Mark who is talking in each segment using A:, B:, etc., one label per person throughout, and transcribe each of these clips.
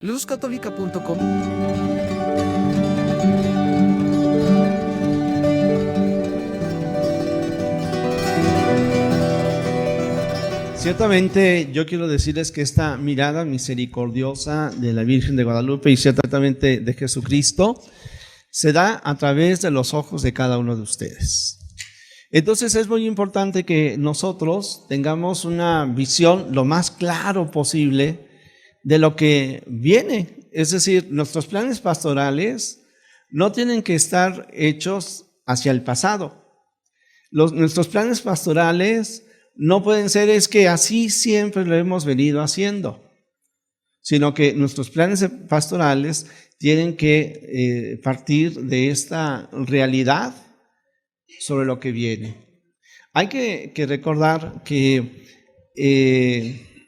A: luzcatólica.com.
B: Ciertamente yo quiero decirles que esta mirada misericordiosa de la Virgen de Guadalupe y ciertamente de Jesucristo se da a través de los ojos de cada uno de ustedes. Entonces es muy importante que nosotros tengamos una visión lo más claro posible de lo que viene. Es decir, nuestros planes pastorales no tienen que estar hechos hacia el pasado. Nuestros planes pastorales no pueden ser es que así siempre lo hemos venido haciendo, sino que nuestros planes pastorales tienen que partir de esta realidad sobre lo que viene. Hay que recordar que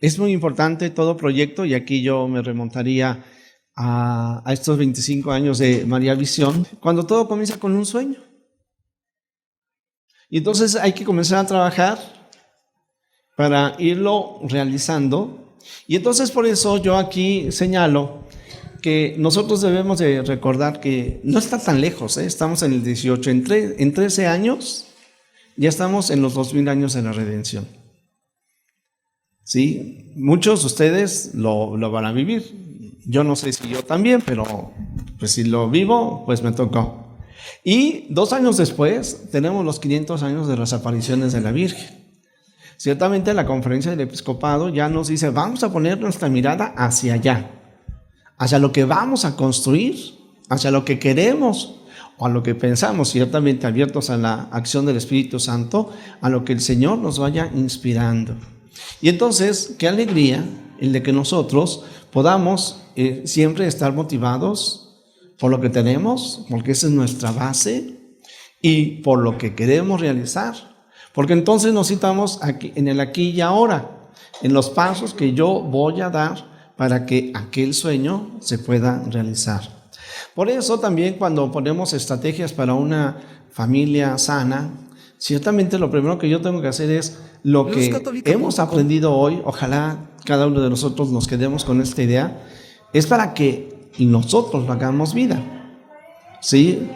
B: es muy importante todo proyecto, y aquí yo me remontaría a estos 25 años de María Visión, cuando todo comienza con un sueño. Y entonces hay que comenzar a trabajar para irlo realizando. Y entonces por eso yo aquí señalo que nosotros debemos de recordar que no está tan lejos, estamos en el 18, en 13 años ya estamos en los 2000 años de la redención. ¿Sí? Muchos de ustedes lo van a vivir. Yo no sé si yo también, pero pues si lo vivo, pues me tocó. Y 2 años después tenemos los 500 años de las apariciones de la Virgen. Ciertamente la conferencia del episcopado ya nos dice, vamos a poner nuestra mirada hacia allá, hacia lo que vamos a construir, hacia lo que queremos o a lo que pensamos, ciertamente abiertos a la acción del Espíritu Santo, a lo que el Señor nos vaya inspirando. Y entonces, qué alegría el de que nosotros podamos siempre estar motivados por lo que tenemos, porque esa es nuestra base, y por lo que queremos realizar. Porque entonces nos citamos aquí, en el aquí y ahora, en los pasos que yo voy a dar para que aquel sueño se pueda realizar. Por eso también cuando ponemos estrategias para una familia sana, ciertamente lo primero que yo tengo que hacer es lo que hemos aprendido hoy. Ojalá cada uno de nosotros nos quedemos con esta idea, es para que nosotros lo hagamos vida. ¿Sí?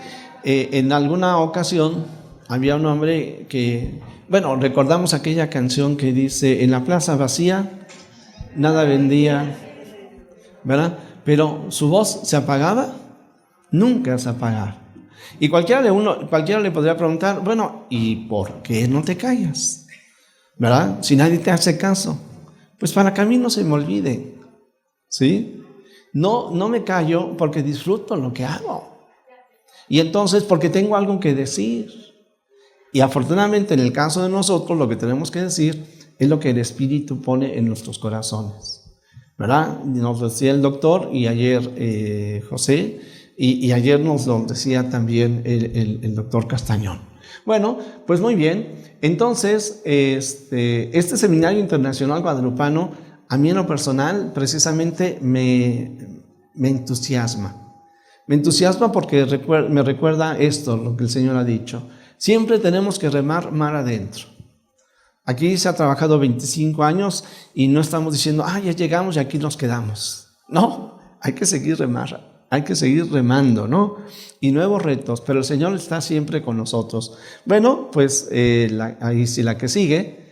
B: En alguna ocasión había un hombre que, recordamos aquella canción que dice, en la plaza vacía, nada vendía, ¿verdad? Pero su voz se apagaba, nunca se apagaba. Y cualquiera le podría preguntar, ¿y por qué no te callas? ¿Verdad? Si nadie te hace caso, pues para que a mí no se me olvide, ¿sí? No me callo porque disfruto lo que hago. Y entonces porque tengo algo que decir. Y afortunadamente en el caso de nosotros lo que tenemos que decir es lo que el Espíritu pone en nuestros corazones, ¿verdad? Nos decía el doctor y ayer José, y ayer nos lo decía también el doctor Castañón. Bueno, pues muy bien. Entonces este Seminario Internacional Guadalupano a mí en lo personal precisamente me entusiasma. Me entusiasma porque me recuerda esto, lo que el Señor ha dicho. Siempre tenemos que remar mar adentro. Aquí se ha trabajado 25 años y no estamos diciendo, ya llegamos y aquí nos quedamos. No, hay que seguir remando, ¿no? Y nuevos retos, pero el Señor está siempre con nosotros. Bueno, pues ahí sí la que sigue.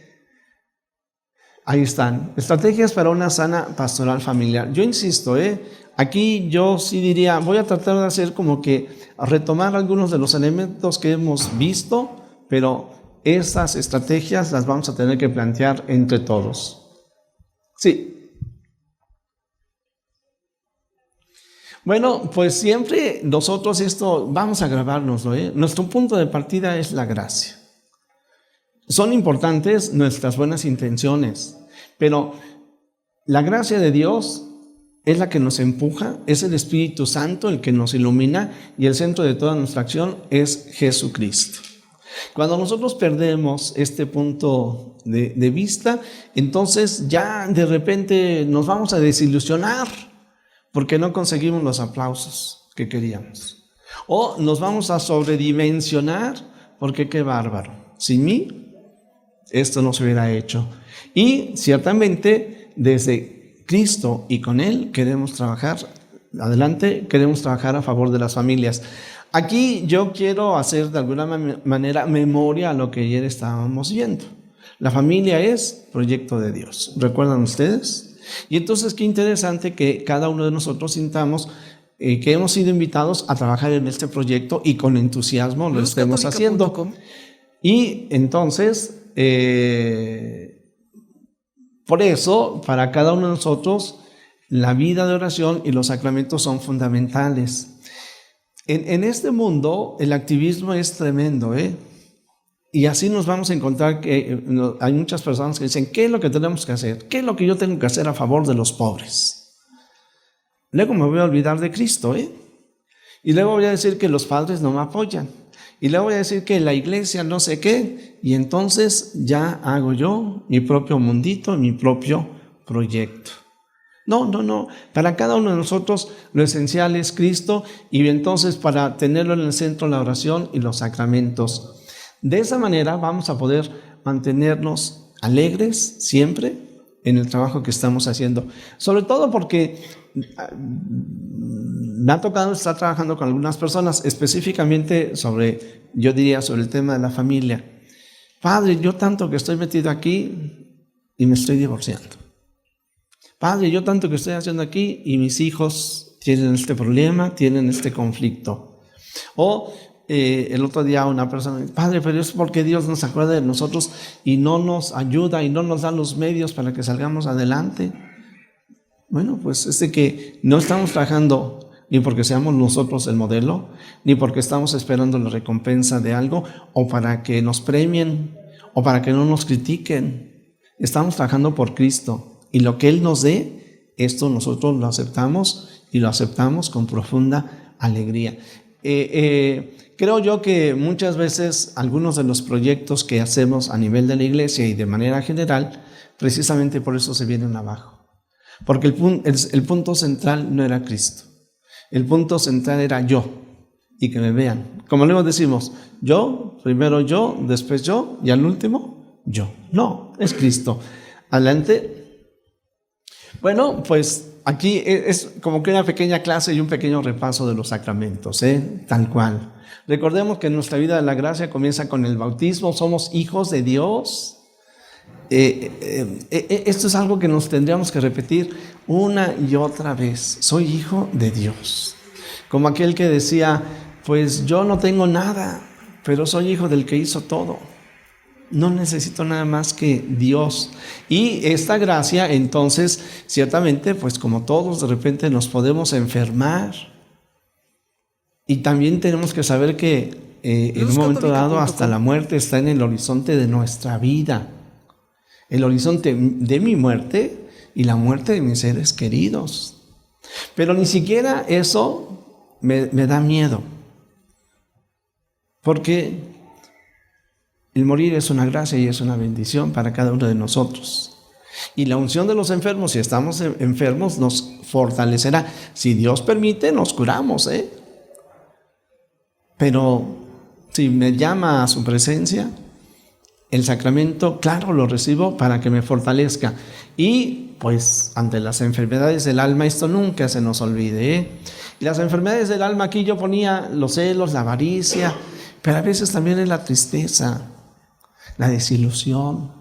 B: Ahí están, estrategias para una sana pastoral familiar. Yo insisto, aquí yo sí diría, voy a tratar de hacer como que retomar algunos de los elementos que hemos visto, pero estas estrategias las vamos a tener que plantear entre todos. Sí. Bueno, pues siempre nosotros esto, vamos a grabárnoslo, Nuestro punto de partida es la gracia. Son importantes nuestras buenas intenciones, pero la gracia de Dios es la que nos empuja, es el Espíritu Santo el que nos ilumina, y el centro de toda nuestra acción es Jesucristo. Cuando nosotros perdemos este punto de vista, entonces ya de repente nos vamos a desilusionar porque no conseguimos los aplausos que queríamos. O nos vamos a sobredimensionar porque qué bárbaro, sin mí esto no se hubiera hecho. Y ciertamente desde Cristo y con Él queremos trabajar adelante, queremos trabajar a favor de las familias. Aquí yo quiero hacer de alguna manera memoria a lo que ayer estábamos viendo. La familia es proyecto de Dios, ¿recuerdan ustedes? Y entonces qué interesante que cada uno de nosotros sintamos que hemos sido invitados a trabajar en este proyecto y con entusiasmo lo estemos haciendo. Y entonces, por eso, para cada uno de nosotros, la vida de oración y los sacramentos son fundamentales. En este mundo, el activismo es tremendo, Y así nos vamos a encontrar que hay muchas personas que dicen, ¿qué es lo que tenemos que hacer? ¿Qué es lo que yo tengo que hacer a favor de los pobres? Luego me voy a olvidar de Cristo, Y luego voy a decir que los padres no me apoyan. Y luego voy a decir que la iglesia no sé qué. Y entonces ya hago yo mi propio mundito, mi propio proyecto. No. Para cada uno de nosotros lo esencial es Cristo. Y entonces para tenerlo en el centro la oración y los sacramentos. De esa manera vamos a poder mantenernos alegres siempre en el trabajo que estamos haciendo. Sobre todo porque me ha tocado estar trabajando con algunas personas, específicamente sobre el tema de la familia. Padre, yo tanto que estoy metido aquí y me estoy divorciando. Padre, yo tanto que estoy haciendo aquí y mis hijos tienen este problema, tienen este conflicto. O el otro día una persona me dice, Padre, pero es porque Dios nos acuerda de nosotros y no nos ayuda y no nos da los medios para que salgamos adelante. Bueno, pues es de que no estamos trabajando ni porque seamos nosotros el modelo, ni porque estamos esperando la recompensa de algo, o para que nos premien, o para que no nos critiquen. Estamos trabajando por Cristo, y lo que Él nos dé, esto nosotros lo aceptamos, y lo aceptamos con profunda alegría. Creo yo que muchas veces algunos de los proyectos que hacemos a nivel de la iglesia y de manera general, precisamente por eso se vienen abajo. Porque el punto central no era Cristo. El punto central era yo y que me vean. Como luego decimos, yo, primero yo, después yo y al último yo. No, es Cristo. Adelante. Bueno, pues aquí es como que una pequeña clase y un pequeño repaso de los sacramentos, tal cual. Recordemos que nuestra vida de la gracia comienza con el bautismo, somos hijos de Dios. Esto es algo que nos tendríamos que repetir una y otra vez. Soy hijo de Dios. Como aquel que decía, pues yo no tengo nada, pero soy hijo del que hizo todo. No necesito nada más que Dios. Y esta gracia, entonces, ciertamente, pues como todos, de repente nos podemos enfermar. Y también tenemos que saber que en un momento dado hasta la muerte está en el horizonte de nuestra vida. El horizonte de mi muerte y la muerte de mis seres queridos. Pero ni siquiera eso me da miedo. Porque el morir es una gracia y es una bendición para cada uno de nosotros. Y la unción de los enfermos, si estamos enfermos, nos fortalecerá. Si Dios permite, nos curamos, Pero si me llama a su presencia, el sacramento, claro, lo recibo para que me fortalezca. Y pues ante las enfermedades del alma, esto nunca se nos olvide, Y las enfermedades del alma, aquí yo ponía los celos, la avaricia, pero a veces también es la tristeza, la desilusión.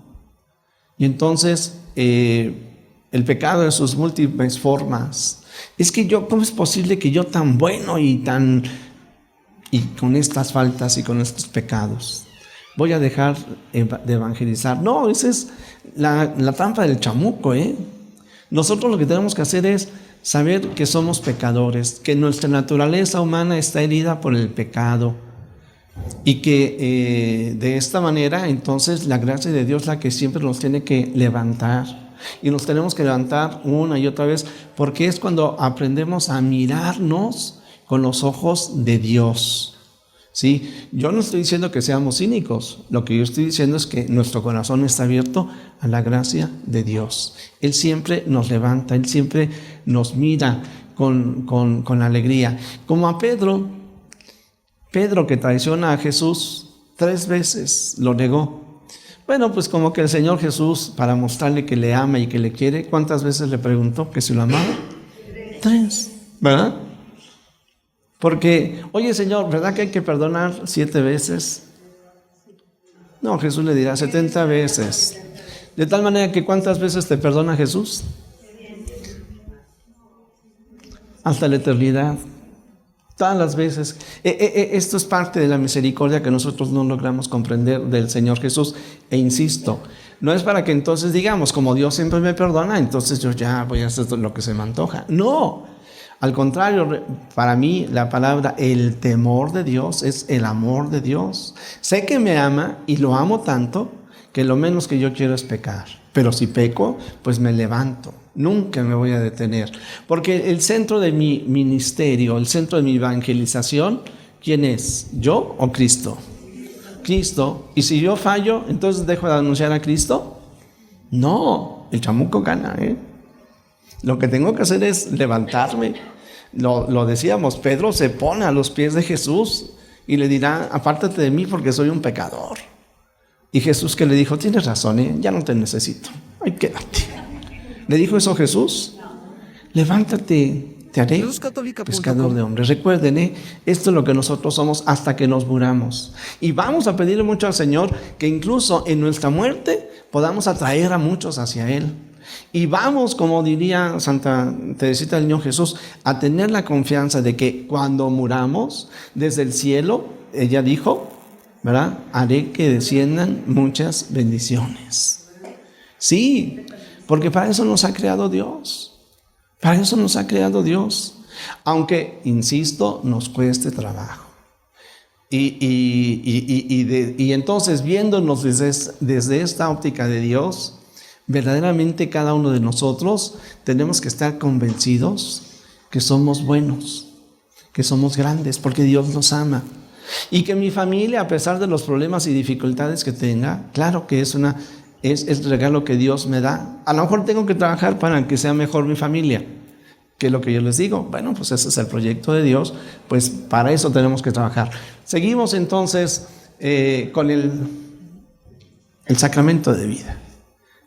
B: Y entonces el pecado en sus múltiples formas. Es que ¿cómo es posible que yo tan bueno y con estas faltas y con estos pecados voy a dejar de evangelizar? No, esa es la trampa del chamuco, Nosotros lo que tenemos que hacer es saber que somos pecadores, que nuestra naturaleza humana está herida por el pecado y que de esta manera entonces la gracia de Dios es la que siempre nos tiene que levantar, y nos tenemos que levantar una y otra vez, porque es cuando aprendemos a mirarnos con los ojos de Dios. ¿Sí? Yo no estoy diciendo que seamos cínicos, lo que yo estoy diciendo es que nuestro corazón está abierto a la gracia de Dios. Él siempre nos levanta, Él siempre nos mira con alegría. Como a Pedro que traiciona a Jesús 3 veces, lo negó. Bueno, pues como que el Señor Jesús, para mostrarle que le ama y que le quiere, ¿cuántas veces le preguntó que si lo amaba? 3, ¿verdad? Porque, oye Señor, ¿verdad que hay que perdonar 7 veces? No, Jesús le dirá 70 veces. De tal manera que ¿cuántas veces te perdona Jesús? Hasta la eternidad. Todas las veces. Esto es parte de la misericordia que nosotros no logramos comprender del Señor Jesús. E insisto, no es para que entonces digamos, como Dios siempre me perdona, entonces yo ya voy a hacer lo que se me antoja. No. Al contrario, para mí la palabra el temor de Dios es el amor de Dios. Sé que me ama y lo amo tanto que lo menos que yo quiero es pecar. Pero si peco, pues me levanto. Nunca me voy a detener. Porque el centro de mi ministerio, el centro de mi evangelización, ¿quién es? ¿Yo o Cristo? Cristo. Y si yo fallo, entonces dejo de anunciar a Cristo. No, el chamuco gana, ¿eh? Lo que tengo que hacer es levantarme. Lo decíamos, Pedro se pone a los pies de Jesús y le dirá, apártate de mí porque soy un pecador. Y Jesús que le dijo, tienes razón, ya no te necesito, ay, quédate. ¿Le dijo eso Jesús? Levántate, te haré pescador de hombres. Recuerden, esto es lo que nosotros somos hasta que nos muramos. Y vamos a pedirle mucho al Señor que incluso en nuestra muerte podamos atraer a muchos hacia Él. Y vamos, como diría Santa Teresita del Niño Jesús, a tener la confianza de que cuando muramos, desde el cielo, ella dijo, ¿verdad? Haré que desciendan muchas bendiciones. Sí, porque para eso nos ha creado Dios. Para eso nos ha creado Dios. Aunque, insisto, nos cueste trabajo. Y entonces, viéndonos desde esta óptica de Dios, verdaderamente cada uno de nosotros tenemos que estar convencidos que somos buenos, que somos grandes, porque Dios nos ama. Y que mi familia, a pesar de los problemas y dificultades que tenga, claro que es el regalo que Dios me da. A lo mejor tengo que trabajar para que sea mejor mi familia. ¿Qué es lo que yo les digo? Bueno, pues ese es el proyecto de Dios, pues para eso tenemos que trabajar. Seguimos entonces con el sacramento de vida.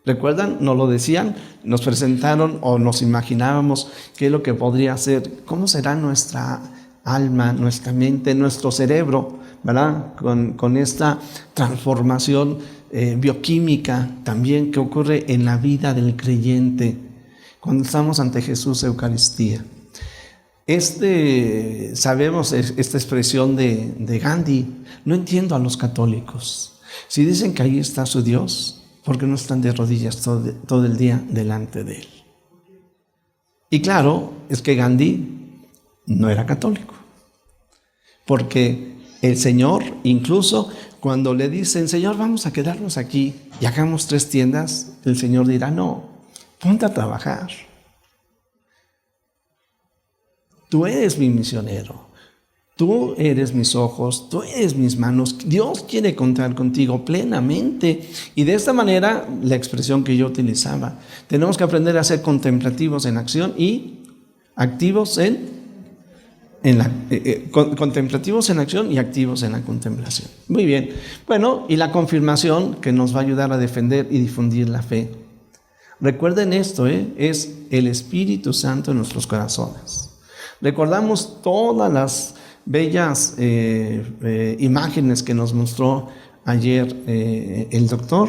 B: ¿Recuerdan? Nos lo decían, nos presentaron o nos imaginábamos qué es lo que podría ser, cómo será nuestra alma, nuestra mente, nuestro cerebro, ¿verdad? Con esta transformación bioquímica también que ocurre en la vida del creyente cuando estamos ante Jesús Eucaristía. Sabemos esta expresión de Gandhi, no entiendo a los católicos. Si dicen que ahí está su Dios, ¿por qué no están de rodillas todo el día delante de Él? Y claro, es que Gandhi no era católico. Porque el Señor, incluso cuando le dicen, Señor, vamos a quedarnos aquí y hagamos 3 tiendas, el Señor dirá, no, ponte a trabajar. Tú eres mi misionero. Tú eres mis ojos, tú eres mis manos. Dios quiere contar contigo plenamente. Y de esta manera, la expresión que yo utilizaba, tenemos que aprender a ser contemplativos en acción y activos contemplativos en acción y activos en la contemplación. Muy bien. Bueno, y la confirmación que nos va a ayudar a defender y difundir la fe. Recuerden esto, es el Espíritu Santo en nuestros corazones. Recordamos todas las bellas imágenes que nos mostró ayer el doctor,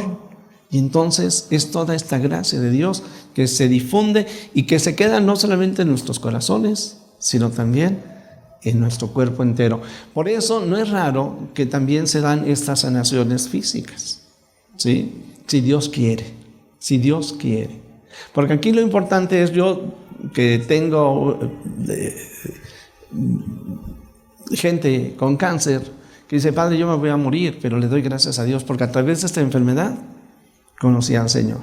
B: y entonces es toda esta gracia de Dios que se difunde y que se queda no solamente en nuestros corazones, sino también en nuestro cuerpo entero. Por eso no es raro que también se dan estas sanaciones físicas, ¿sí? Si Dios quiere, porque aquí lo importante es yo que tengo gente con cáncer que dice, Padre, yo me voy a morir, pero le doy gracias a Dios porque a través de esta enfermedad conocí al Señor.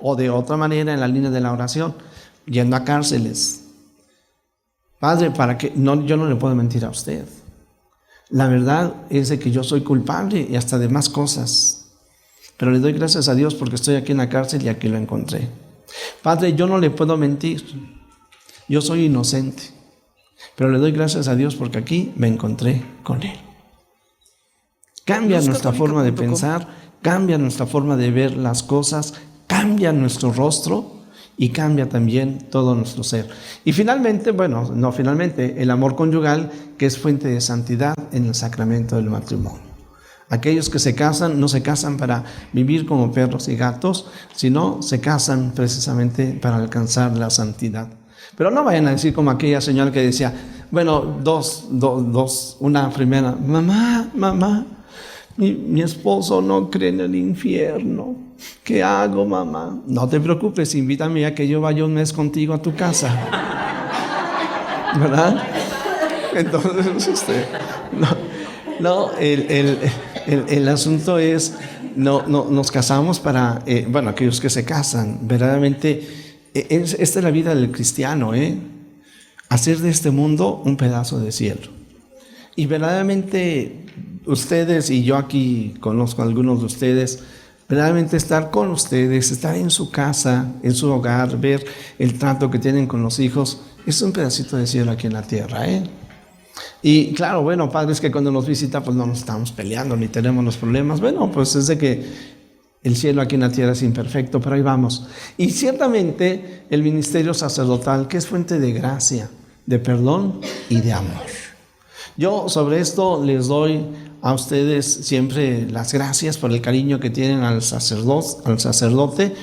B: O de otra manera, en la línea de la oración, yendo a cárceles. Padre, yo no le puedo mentir a usted. La verdad es de que yo soy culpable y hasta de más cosas, pero le doy gracias a Dios porque estoy aquí en la cárcel y aquí lo encontré. Padre, yo no le puedo mentir, yo soy inocente, pero le doy gracias a Dios porque aquí me encontré con Él. Cambia nuestra forma de pensar cambia nuestra forma de ver las cosas, cambia nuestro rostro y cambia también todo nuestro ser. Y finalmente, el amor conyugal, que es fuente de santidad en el sacramento del matrimonio. Aquellos que se casan no se casan para vivir como perros y gatos, sino se casan precisamente para alcanzar la santidad. Pero no vayan a decir como aquella señora que decía, una primera, mamá, mi esposo no cree en el infierno. ¿Qué hago, mamá? No te preocupes, invítame a que yo vaya un mes contigo a tu casa. ¿Verdad? Entonces, el asunto es, no nos casamos para, aquellos que se casan, verdaderamente, esta es la vida del cristiano, hacer de este mundo un pedazo de cielo. Y verdaderamente, ustedes, y yo aquí conozco a algunos de ustedes, verdaderamente estar con ustedes, estar en su casa, en su hogar, ver el trato que tienen con los hijos, es un pedacito de cielo aquí en la tierra, Y claro, padres que cuando nos visita, pues no nos estamos peleando ni tenemos los problemas. Pues es de que el cielo aquí en la tierra es imperfecto, pero ahí vamos. Y ciertamente el ministerio sacerdotal, que es fuente de gracia, de perdón y de amor. Yo sobre esto les doy a ustedes siempre las gracias por el cariño que tienen al sacerdote,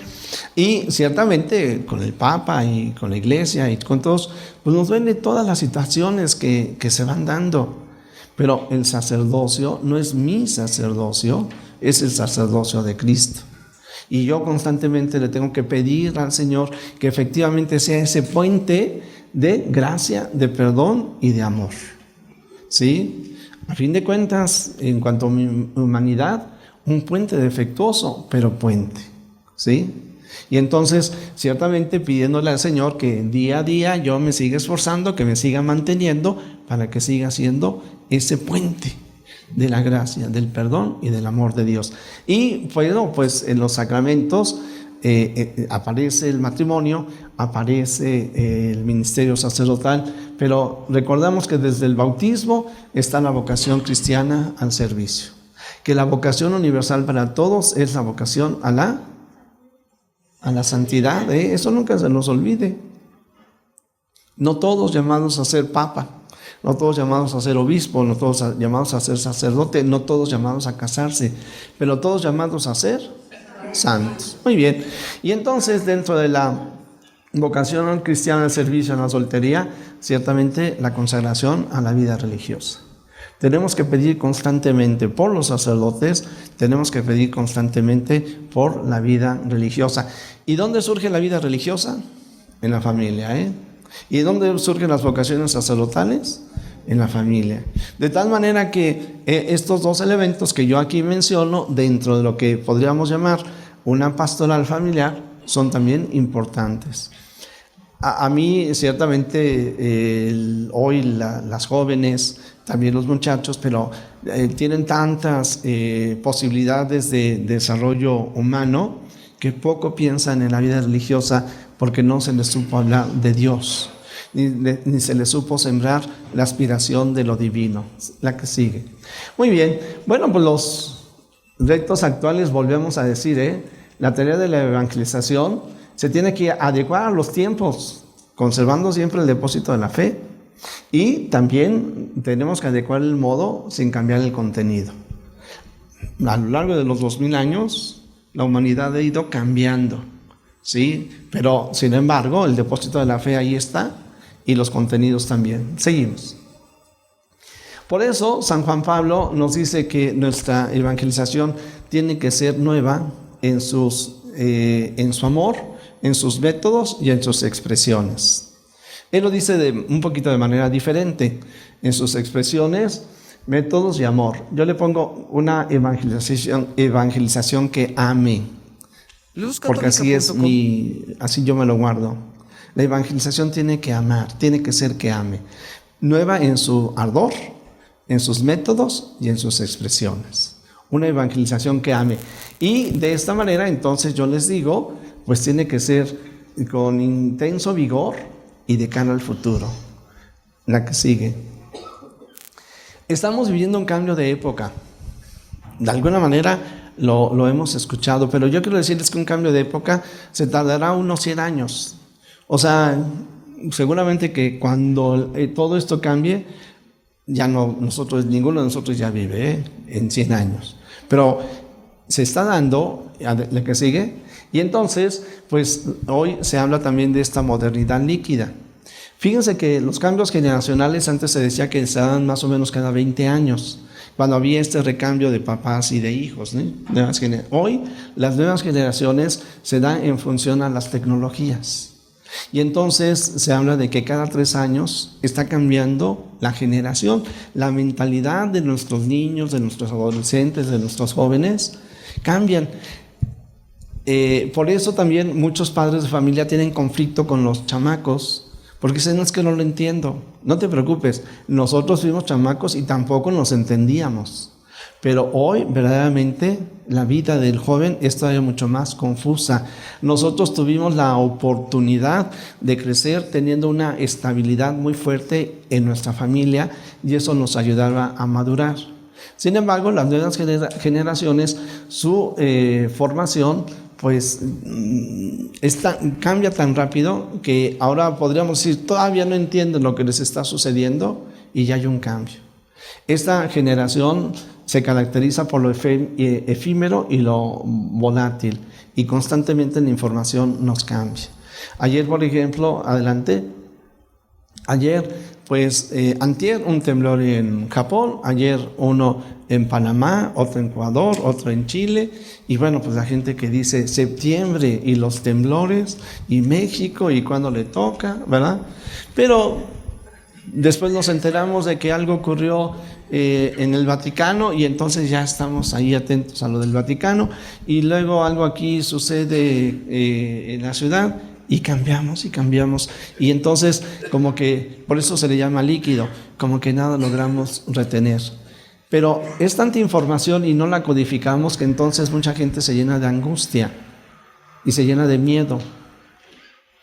B: y ciertamente con el Papa y con la Iglesia y con todos, pues nos duele todas las situaciones que se van dando. Pero el sacerdocio no es mi sacerdocio, es el sacerdocio de Cristo. Y yo constantemente le tengo que pedir al Señor que efectivamente sea ese puente de gracia, de perdón y de amor. ¿Sí? A fin de cuentas, en cuanto a mi humanidad, un puente defectuoso, pero puente. ¿Sí? Y entonces, ciertamente pidiéndole al Señor que día a día yo me siga esforzando, que me siga manteniendo, para que siga siendo ese puente de la gracia, del perdón y del amor de Dios. Y pues en los sacramentos aparece el matrimonio, aparece el ministerio sacerdotal, pero recordamos que desde el bautismo está la vocación cristiana al servicio, que la vocación universal para todos es la vocación a la santidad, eso nunca se nos olvide. No todos llamados a ser papa, no todos llamados a ser obispo, no todos llamados a ser sacerdote, no todos llamados a casarse, pero todos llamados a ser santos. Muy bien. Y entonces, dentro de la vocación cristiana al servicio en la soltería, ciertamente la consagración a la vida religiosa. Tenemos que pedir constantemente por los sacerdotes, tenemos que pedir constantemente por la vida religiosa. ¿Y dónde surge la vida religiosa? En la familia, ¿Y dónde surgen las vocaciones sacerdotales? En la familia. De tal manera que estos dos elementos que yo aquí menciono, dentro de lo que podríamos llamar una pastoral familiar, son también importantes. A mí, ciertamente, hoy las jóvenes, también los muchachos, pero tienen tantas posibilidades de desarrollo humano que poco piensan en la vida religiosa porque no se les supo hablar de Dios, ni se les supo sembrar la aspiración de lo divino. La que sigue. Muy bien. Pues los retos actuales, volvemos a decir, la tarea de la evangelización se tiene que adecuar a los tiempos, conservando siempre el depósito de la fe, y también tenemos que adecuar el modo sin cambiar el contenido. A lo largo de los 2000 años, la humanidad ha ido cambiando, ¿sí? Pero, sin embargo, el depósito de la fe ahí está, y los contenidos también. Seguimos. Por eso, San Juan Pablo nos dice que nuestra evangelización tiene que ser nueva en su amor, en sus métodos y en sus expresiones. Él lo dice un poquito de manera diferente. En sus expresiones, métodos y amor. Yo le pongo una evangelización que ame, porque así yo me lo guardo. La evangelización tiene que amar, tiene que ser que ame. Nueva en su ardor, en sus métodos y en sus expresiones. Una evangelización que ame. Y de esta manera, entonces, yo les digo, pues tiene que ser con intenso vigor y de cara al futuro. La que sigue. Estamos viviendo un cambio de época. De alguna manera, lo hemos escuchado, pero yo quiero decirles que un cambio de época se tardará unos 100 años. O sea, seguramente que cuando todo esto cambie, ya no, ninguno de nosotros ya vive en 100 años. Pero se está dando, la que sigue, y entonces, pues hoy se habla también de esta modernidad líquida. Fíjense que los cambios generacionales antes se decía que se dan más o menos cada 20 años, cuando había este recambio de papás y de hijos, ¿no? Hoy las nuevas generaciones se dan en función a las tecnologías. Y entonces se habla de que cada 3 años está cambiando la generación, la mentalidad de nuestros niños, de nuestros adolescentes, de nuestros jóvenes, cambian. Por eso también muchos padres de familia tienen conflicto con los chamacos, porque dicen, no, es que no lo entiendo. No te preocupes, nosotros fuimos chamacos y tampoco nos entendíamos. Pero hoy, verdaderamente, la vida del joven es todavía mucho más confusa. Nosotros tuvimos la oportunidad de crecer teniendo una estabilidad muy fuerte en nuestra familia y eso nos ayudaba a madurar. Sin embargo, las nuevas generaciones, su formación, pues cambia tan rápido que ahora podríamos decir, todavía no entienden lo que les está sucediendo y ya hay un cambio. Esta generación se caracteriza por lo efímero y lo volátil, y constantemente la información nos cambia. Ayer, por ejemplo, antier un temblor en Japón, ayer uno en Panamá, otro en Ecuador, otro en Chile, y bueno, pues la gente que dice septiembre y los temblores, y México, y cuándo le toca, ¿verdad? Pero después nos enteramos de que algo ocurrió en el Vaticano y entonces ya estamos ahí atentos a lo del Vaticano, y luego algo aquí sucede en la ciudad y cambiamos, y entonces como que por eso se le llama líquido, como que nada logramos retener. Pero es tanta información y no la codificamos que entonces mucha gente se llena de angustia y se llena de miedo.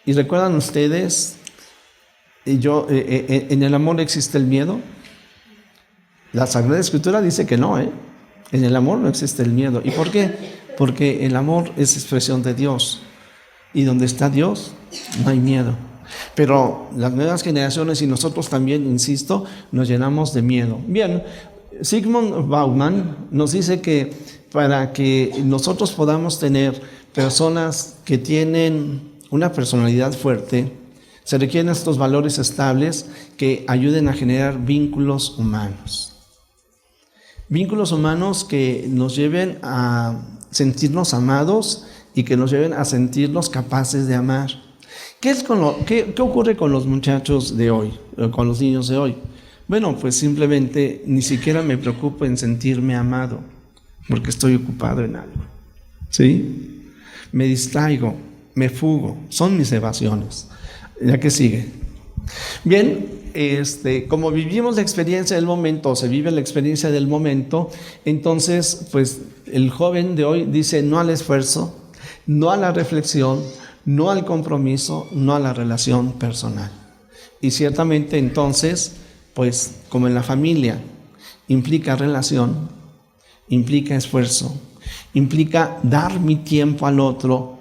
B: ¿Y recuerdan ustedes? ¿En el amor existe el miedo? La Sagrada Escritura dice que no, en el amor no existe el miedo. ¿Y por qué? Porque el amor es expresión de Dios, y donde está Dios no hay miedo. Pero las nuevas generaciones y nosotros también, insisto, nos llenamos de miedo. Bien, Zygmunt Bauman nos dice que para que nosotros podamos tener personas que tienen una personalidad fuerte, se requieren estos valores estables que ayuden a generar vínculos humanos. Vínculos humanos que nos lleven a sentirnos amados y que nos lleven a sentirnos capaces de amar. ¿Qué ocurre con los muchachos de hoy, con los niños de hoy? Bueno, pues simplemente ni siquiera me preocupo en sentirme amado, porque estoy ocupado en algo. ¿Sí? Me distraigo, me fugo, son mis evasiones. ¿Ya que sigue? Bien, como vivimos la experiencia del momento, se vive la experiencia del momento, entonces, pues el joven de hoy dice no al esfuerzo, no a la reflexión, no al compromiso, no a la relación personal. Y ciertamente entonces, pues como en la familia, implica relación, implica esfuerzo, implica dar mi tiempo al otro,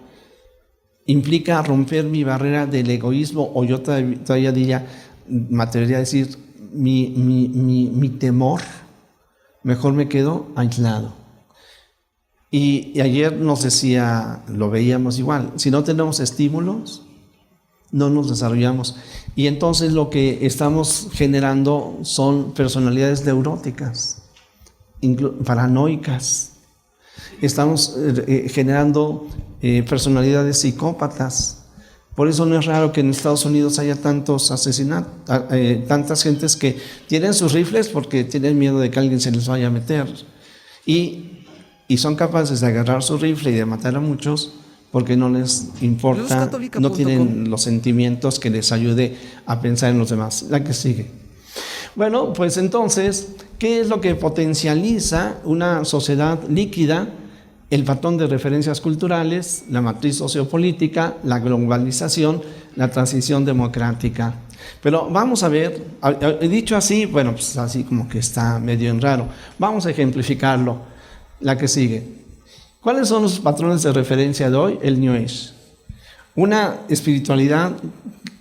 B: implica romper mi barrera del egoísmo, o yo todavía diría, me atrevería a decir, mi temor. Mejor me quedo aislado. Y ayer nos decía, lo veíamos igual, si no tenemos estímulos, no nos desarrollamos. Y entonces lo que estamos generando son personalidades neuróticas, paranoicas. Estamos generando personalidades psicópatas. Por eso no es raro que en Estados Unidos haya tantos asesinatos, tantas gentes que tienen sus rifles porque tienen miedo de que alguien se les vaya a meter. Y son capaces de agarrar su rifle y de matar a muchos porque no les importa, no tienen los sentimientos que les ayude a pensar en los demás. La que sigue. Bueno, pues entonces, ¿qué es lo que potencializa una sociedad líquida? El patrón de referencias culturales, la matriz sociopolítica, la globalización, la transición democrática. Pero vamos a ver, dicho así, bueno, pues así como que está medio en raro. Vamos a ejemplificarlo. La que sigue. ¿Cuáles son los patrones de referencia de hoy? El New Age. Una espiritualidad,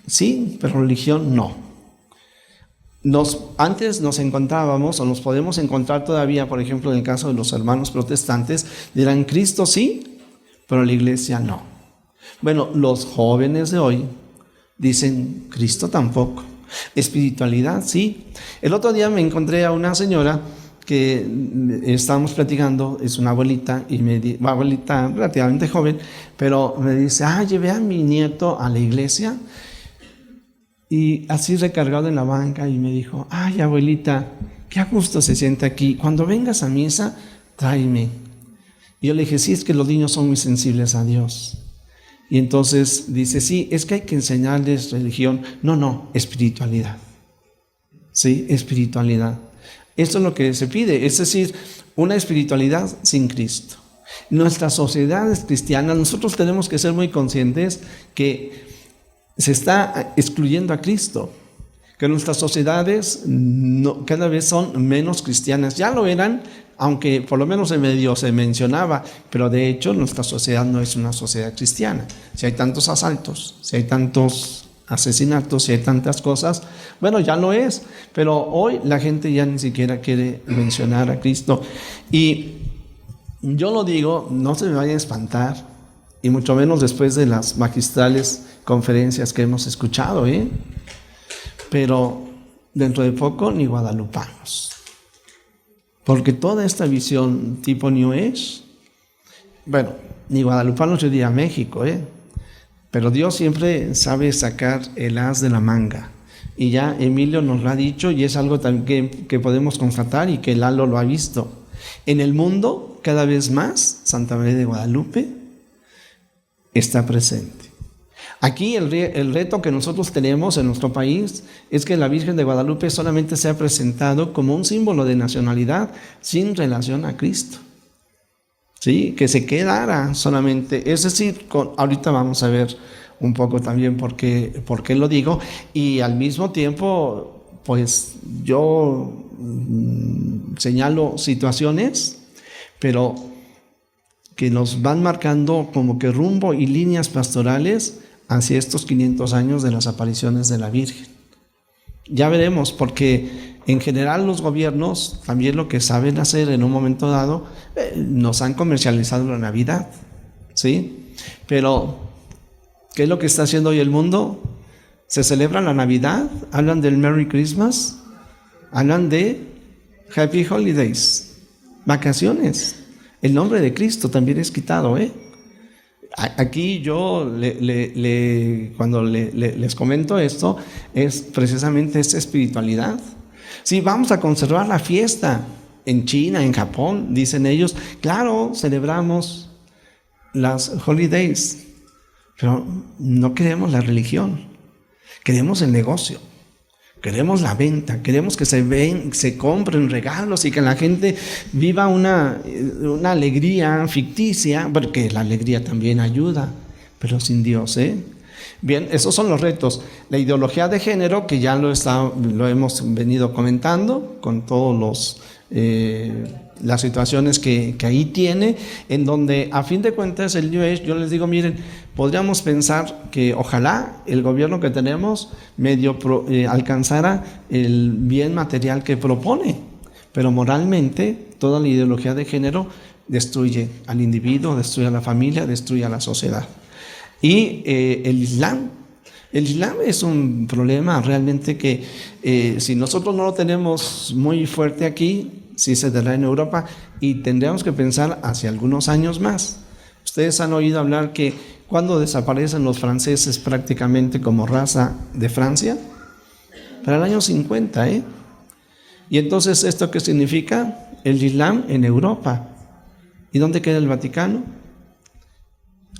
B: sí, pero religión no. Antes nos encontrábamos, o nos podemos encontrar todavía, por ejemplo, en el caso de los hermanos protestantes, dirán Cristo sí, pero la iglesia no. Bueno, los jóvenes de hoy dicen Cristo tampoco. Espiritualidad sí. El otro día me encontré a una señora que estábamos platicando, es una abuelita, abuelita relativamente joven, pero me dice, llevé a mi nieto a la iglesia, y así recargado en la banca, y me dijo, abuelita, qué a gusto se siente aquí, cuando vengas a misa, tráeme. Y yo le dije, sí, es que los niños son muy sensibles a Dios. Y entonces dice, sí, es que hay que enseñarles religión. No, espiritualidad. Sí, espiritualidad. Esto es lo que se pide, es decir, una espiritualidad sin Cristo. Nuestras sociedades cristianas, nosotros tenemos que ser muy conscientes que se está excluyendo a Cristo, que nuestras sociedades cada vez son menos cristianas. Ya lo eran, aunque por lo menos en medio se mencionaba, pero de hecho nuestra sociedad no es una sociedad cristiana. Si hay tantos asaltos, si hay tantos asesinatos, si hay tantas cosas, bueno, ya lo es, pero hoy la gente ya ni siquiera quiere mencionar a Cristo. Y yo lo digo, no se me vaya a espantar, y mucho menos después de las magistrales conferencias que hemos escuchado, pero dentro de poco ni guadalupanos, porque toda esta visión tipo New Age, bueno, ni guadalupanos, yo diría México, pero Dios siempre sabe sacar el as de la manga, y ya Emilio nos lo ha dicho, y es algo también que podemos constatar, y que Lalo lo ha visto. En el mundo, cada vez más, Santa María de Guadalupe está presente. Aquí el reto que nosotros tenemos en nuestro país es que la Virgen de Guadalupe solamente se ha presentado como un símbolo de nacionalidad sin relación a Cristo. ¿Sí? Que se quedara solamente, es decir, ahorita vamos a ver un poco también por qué lo digo, y al mismo tiempo, pues yo señalo situaciones, pero que nos van marcando como que rumbo y líneas pastorales hacia estos 500 años de las apariciones de la Virgen. Ya veremos, porque en general los gobiernos también lo que saben hacer en un momento dado, nos han comercializado la Navidad, ¿sí? Pero, ¿qué es lo que está haciendo hoy el mundo? Se celebra la Navidad, hablan del Merry Christmas, hablan de Happy Holidays, vacaciones. El nombre de Cristo también es quitado, Aquí yo cuando les comento esto, es precisamente esta espiritualidad. Sí, vamos a conservar la fiesta en China, en Japón, dicen ellos. Claro, celebramos las holidays, pero no queremos la religión, queremos el negocio. Queremos la venta, queremos que se compren regalos y que la gente viva una alegría ficticia, porque la alegría también ayuda, pero sin Dios, Bien, esos son los retos. La ideología de género, que ya lo hemos venido comentando con todos las situaciones que ahí tiene, en donde a fin de cuentas el New Age, yo les digo, miren, podríamos pensar que ojalá el gobierno que tenemos medio alcanzara el bien material que propone, pero moralmente toda la ideología de género destruye al individuo, destruye a la familia, destruye a la sociedad. Y el Islam es un problema realmente que si nosotros no lo tenemos muy fuerte aquí, sí se dará en Europa, y tendríamos que pensar hacia algunos años más. Ustedes han oído hablar que cuando desaparecen los franceses prácticamente como raza de Francia, para el año 50, Y entonces, ¿esto qué significa? El Islam en Europa. ¿Y dónde queda el Vaticano?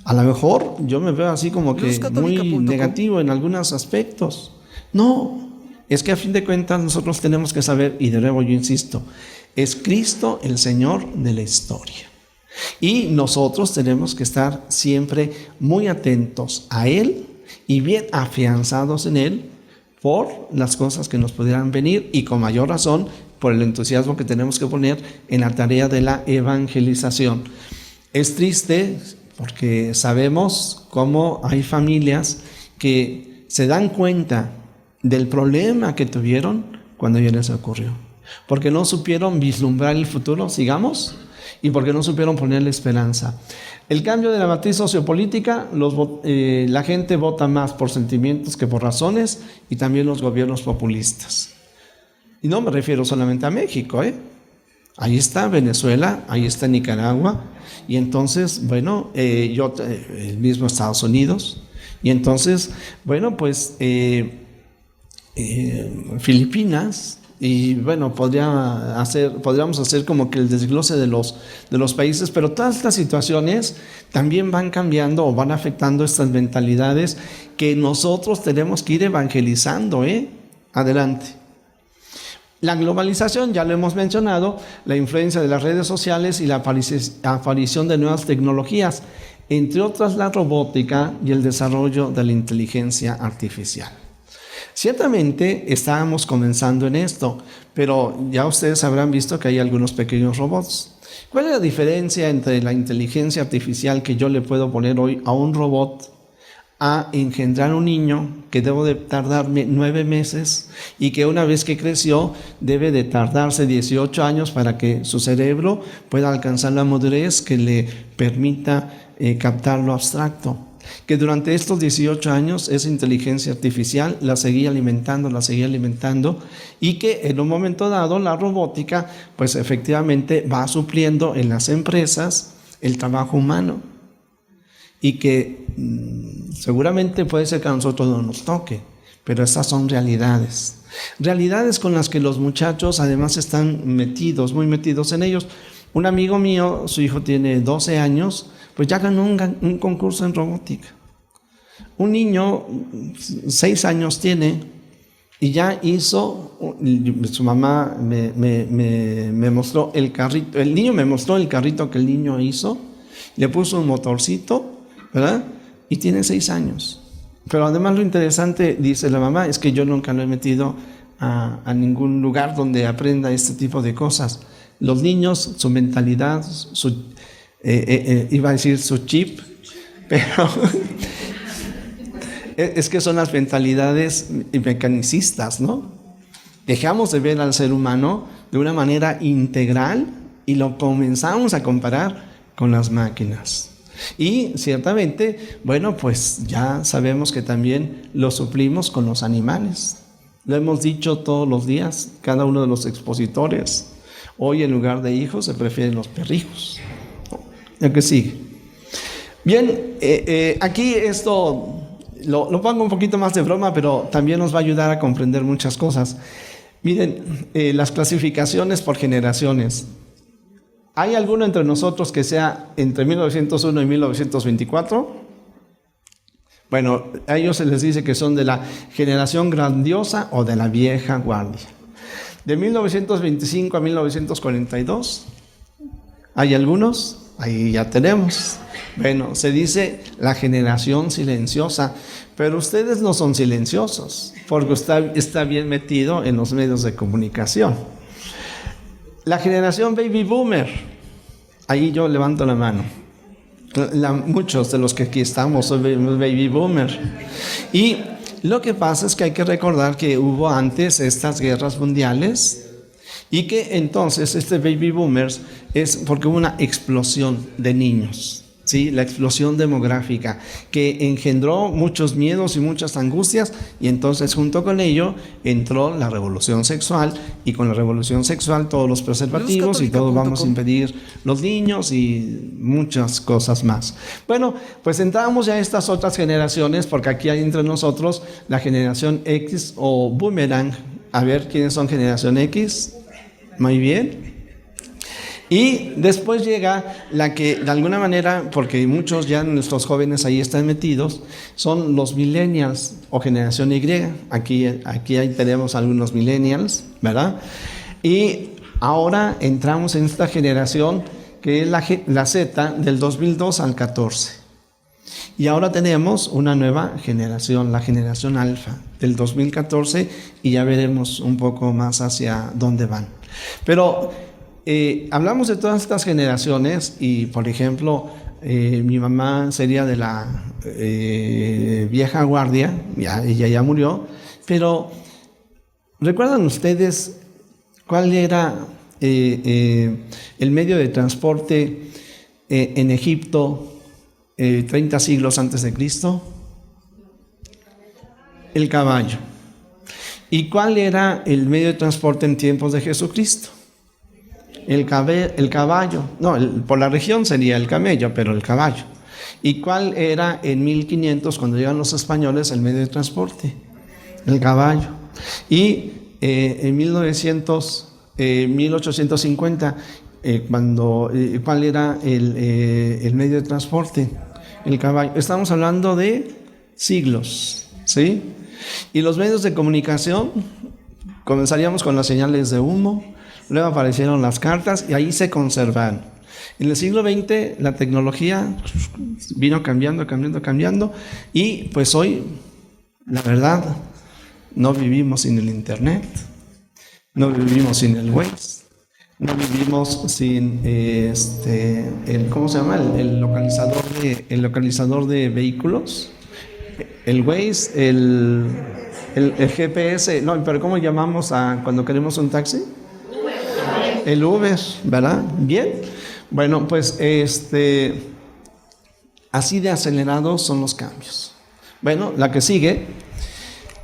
B: A lo mejor yo me veo así como que muy negativo en algunos aspectos. No, es que a fin de cuentas nosotros tenemos que saber, y de nuevo yo insisto, es Cristo el Señor de la historia. Y nosotros tenemos que estar siempre muy atentos a Él y bien afianzados en Él por las cosas que nos pudieran venir, y con mayor razón por el entusiasmo que tenemos que poner en la tarea de la evangelización. Es triste porque sabemos cómo hay familias que se dan cuenta del problema que tuvieron cuando ya les ocurrió. Porque no supieron vislumbrar el futuro, sigamos, y porque no supieron ponerle esperanza. El cambio de la matriz sociopolítica, la gente vota más por sentimientos que por razones, y también los gobiernos populistas. Y no me refiero solamente a México, Ahí está Venezuela, ahí está Nicaragua, y entonces, bueno, el mismo Estados Unidos, y entonces, bueno, pues Filipinas, y bueno, podríamos hacer como que el desglose de los países, pero todas estas situaciones también van cambiando o van afectando estas mentalidades que nosotros tenemos que ir evangelizando, Adelante. La globalización, ya lo hemos mencionado, la influencia de las redes sociales y la aparición de nuevas tecnologías, entre otras la robótica y el desarrollo de la inteligencia artificial. Ciertamente estábamos comenzando en esto, pero ya ustedes habrán visto que hay algunos pequeños robots. ¿Cuál es la diferencia entre la inteligencia artificial que yo le puedo poner hoy a un robot a engendrar un niño que debo de tardarme 9 meses y que una vez que creció debe de tardarse 18 años para que su cerebro pueda alcanzar la madurez que le permita captar lo abstracto? Que durante estos 18 años esa inteligencia artificial la seguía alimentando y que en un momento dado la robótica pues efectivamente va supliendo en las empresas el trabajo humano y que seguramente puede ser que a nosotros no nos toque, pero estas son realidades con las que los muchachos además están muy metidos en ellos. Un amigo mío, su hijo tiene 12 años, pues ya ganó un concurso en robótica. Un niño, 6 años tiene, y ya hizo, su mamá me mostró el carrito, el niño me mostró el carrito que el niño hizo, le puso un motorcito, ¿verdad? Y tiene 6 años. Pero además lo interesante, dice la mamá, es que yo nunca lo he metido a ningún lugar donde aprenda este tipo de cosas. Los niños, su mentalidad, iba a decir su chip, pero es que son las mentalidades mecanicistas, ¿no? Dejamos de ver al ser humano de una manera integral y lo comenzamos a comparar con las máquinas. Y ciertamente, bueno, pues ya sabemos que también lo suplimos con los animales. Lo hemos dicho todos los días, cada uno de los expositores. Hoy en lugar de hijos se prefieren los perrijos. ¿Ya que sí? Bien, aquí esto lo pongo un poquito más de broma, pero también nos va a ayudar a comprender muchas cosas. Miren, las clasificaciones por generaciones. ¿Hay alguno entre nosotros que sea entre 1901 y 1924? Bueno, a ellos se les dice que son de la generación grandiosa o de la vieja guardia. De 1925 a 1942, ¿hay algunos? Ahí ya tenemos. Bueno, se dice la generación silenciosa, pero ustedes no son silenciosos, porque usted está bien metido en los medios de comunicación. La generación baby boomer, ahí yo levanto la mano. Muchos de los que aquí estamos son baby boomer. Y lo que pasa es que hay que recordar que hubo antes estas guerras mundiales y que entonces este baby boomers es porque hubo una explosión de niños. ¿Sí? La explosión demográfica que engendró muchos miedos y muchas angustias, y entonces junto con ello entró la revolución sexual, y con la revolución sexual todos los preservativos y todos vamos a impedir los niños y muchas cosas más. Bueno, pues entramos ya a estas otras generaciones, porque aquí hay entre nosotros la generación X o boomerang. A ver, ¿quiénes son generación X? Muy bien. Y después llega la que de alguna manera, porque muchos ya nuestros jóvenes ahí están metidos, son los millennials o generación Y. Aquí ahí tenemos algunos millennials, ¿verdad? Y ahora entramos en esta generación que es la Z del 2002 al 14. Y ahora tenemos una nueva generación, la generación alfa del 2014, y ya veremos un poco más hacia dónde van. Pero hablamos de todas estas generaciones y, por ejemplo, mi mamá sería de la vieja guardia, ella ya murió, pero ¿recuerdan ustedes cuál era el medio de transporte en Egipto 30 siglos antes de Cristo? El caballo. ¿Y cuál era el medio de transporte en tiempos de Jesucristo? El caballo. No, por la región sería el camello, pero el caballo. ¿Y cuál era en 1500, cuando llegan los españoles, el medio de transporte? El caballo. Y en 1850, ¿cuál era el medio de transporte? El caballo. Estamos hablando de siglos, ¿sí? Y los medios de comunicación, comenzaríamos con las señales de humo, luego aparecieron las cartas y ahí se conservaron. En el siglo XX la tecnología vino cambiando y pues hoy, la verdad, no vivimos sin el internet, no vivimos sin el Waze, no vivimos sin ¿cómo se llama? El localizador de vehículos, el Waze, el GPS, no, pero ¿cómo llamamos a cuando queremos un taxi? El Uber, ¿verdad? Bien. Bueno, pues así de acelerados son los cambios. Bueno, la que sigue.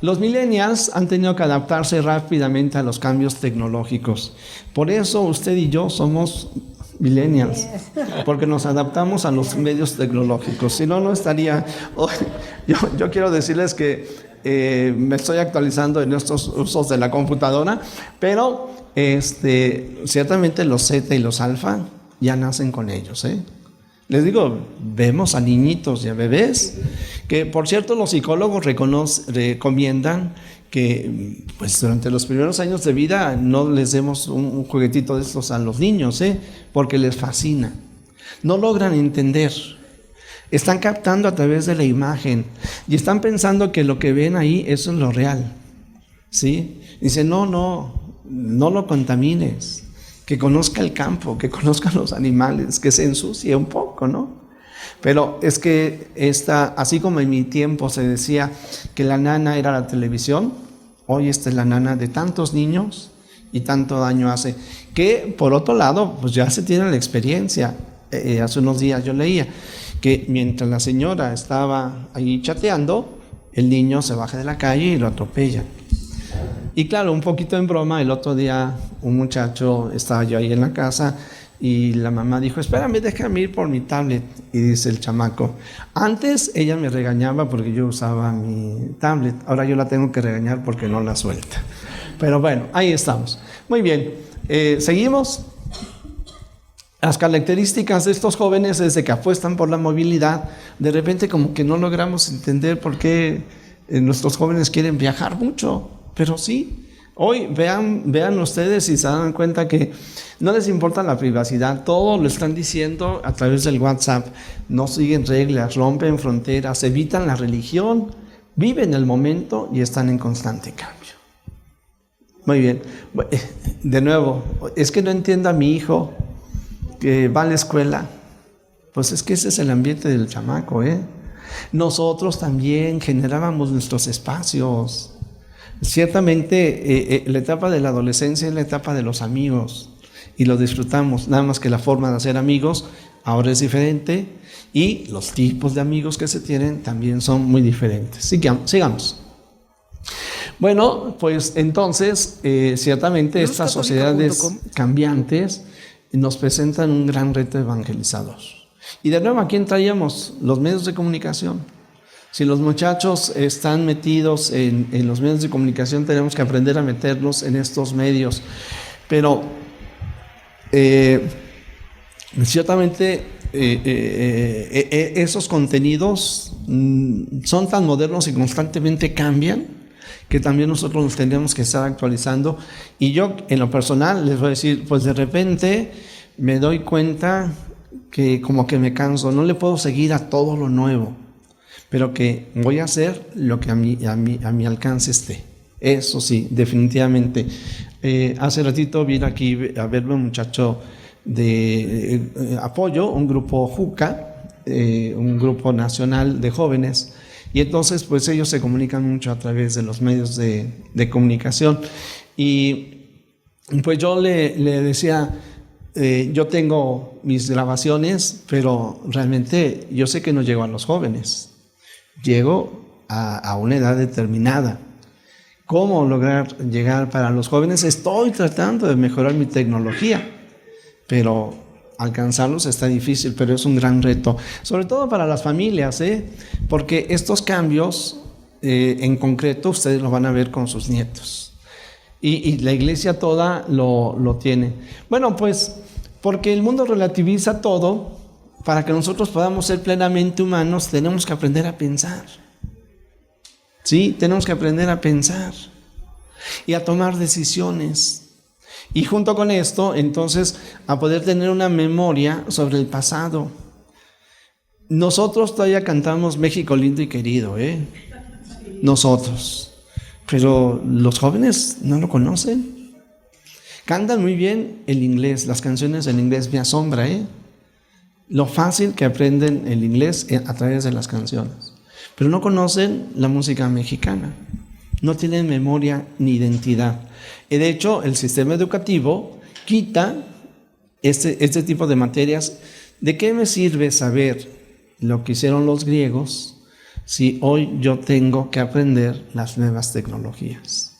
B: Los millennials han tenido que adaptarse rápidamente a los cambios tecnológicos. Por eso usted y yo somos millennials, porque nos adaptamos a los medios tecnológicos. Si no, no estaría... Yo quiero decirles que me estoy actualizando en estos usos de la computadora, pero ciertamente los Z y los alfa ya nacen con ellos, Les digo, vemos a niñitos y a bebés, que por cierto los psicólogos recomiendan que pues durante los primeros años de vida no les demos un juguetito de estos a los niños, porque les fascina. No logran entender. Están captando a través de la imagen y están pensando que lo que ven ahí, eso es lo real, ¿sí? Dice, no lo contamines. Que conozca el campo, que conozca los animales, que se ensucie un poco, ¿no? Pero es que así como en mi tiempo se decía que la nana era la televisión, hoy esta es la nana de tantos niños y tanto daño hace. Que por otro lado, pues ya se tiene la experiencia. Hace unos días yo leía que mientras la señora estaba ahí chateando, el niño se baja de la calle y lo atropella. Y claro, un poquito en broma, el otro día un muchacho, estaba yo ahí en la casa y la mamá dijo, espérame, déjame ir por mi tablet. Y dice el chamaco, antes ella me regañaba porque yo usaba mi tablet, ahora yo la tengo que regañar porque no la suelta. Pero bueno, ahí estamos. Muy bien, seguimos. Las características de estos jóvenes es de que apuestan por la movilidad. De repente como que no logramos entender por qué nuestros jóvenes quieren viajar mucho. Pero sí, hoy vean ustedes y se dan cuenta que no les importa la privacidad, todo lo están diciendo a través del WhatsApp, no siguen reglas, rompen fronteras, evitan la religión, viven el momento y están en constante cambio. Muy bien, de nuevo, es que no entiendo a mi hijo que va a la escuela, pues es que ese es el ambiente del chamaco, Nosotros también generábamos nuestros espacios. Ciertamente la etapa de la adolescencia es la etapa de los amigos y lo disfrutamos, nada más que la forma de hacer amigos ahora es diferente y los tipos de amigos que se tienen también son muy diferentes. Sigamos. Bueno, pues entonces ciertamente estas sociedades cambiantes nos presentan un gran reto evangelizador. Y de nuevo, ¿a quién traíamos? Los medios de comunicación. Si los muchachos están metidos en los medios de comunicación, tenemos que aprender a meternos en estos medios. Pero ciertamente esos contenidos son tan modernos y constantemente cambian que también nosotros nos tendríamos que estar actualizando. Y yo, en lo personal, les voy a decir, pues de repente me doy cuenta que como que me canso, no le puedo seguir a todo lo nuevo, pero que voy a hacer lo que a mi alcance esté. Eso sí, definitivamente. Hace ratito vino aquí a verme un muchacho de apoyo, un grupo JUCA, un grupo nacional de jóvenes, y entonces pues ellos se comunican mucho a través de los medios de comunicación. Y pues yo le decía, yo tengo mis grabaciones, pero realmente yo sé que no llego a los jóvenes, llego a una edad determinada. ¿Cómo lograr llegar para los jóvenes? Estoy tratando de mejorar mi tecnología, pero alcanzarlos está difícil, pero es un gran reto, sobre todo para las familias, porque estos cambios en concreto ustedes lo van a ver con sus nietos, y la iglesia toda lo tiene. Bueno, pues porque el mundo relativiza todo. Para que nosotros podamos ser plenamente humanos tenemos que aprender a pensar. Sí, tenemos que aprender a pensar y a tomar decisiones. Y junto con esto, entonces, a poder tener una memoria sobre el pasado. Nosotros todavía cantamos México lindo y querido, nosotros. Pero los jóvenes no lo conocen. Cantan muy bien el inglés, las canciones en inglés, me asombra, lo fácil que aprenden el inglés a través de las canciones. Pero no conocen la música mexicana, no tienen memoria ni identidad. Y de hecho, el sistema educativo quita este tipo de materias. ¿De qué me sirve saber lo que hicieron los griegos si hoy yo tengo que aprender las nuevas tecnologías?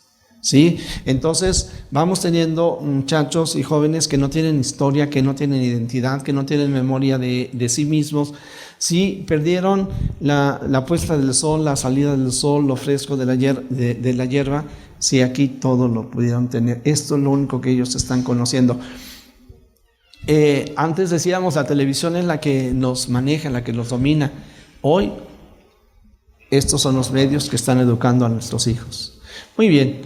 B: ¿Sí? Entonces vamos teniendo muchachos y jóvenes que no tienen historia, que no tienen identidad, que no tienen memoria de sí mismos. Sí, perdieron la puesta del sol, la salida del sol, lo fresco de la hierba. Sí, aquí todo lo pudieron tener. Esto es lo único que ellos están conociendo. Antes decíamos, la televisión es la que nos maneja, la que nos domina. Hoy, estos son los medios que están educando a nuestros hijos. Muy bien,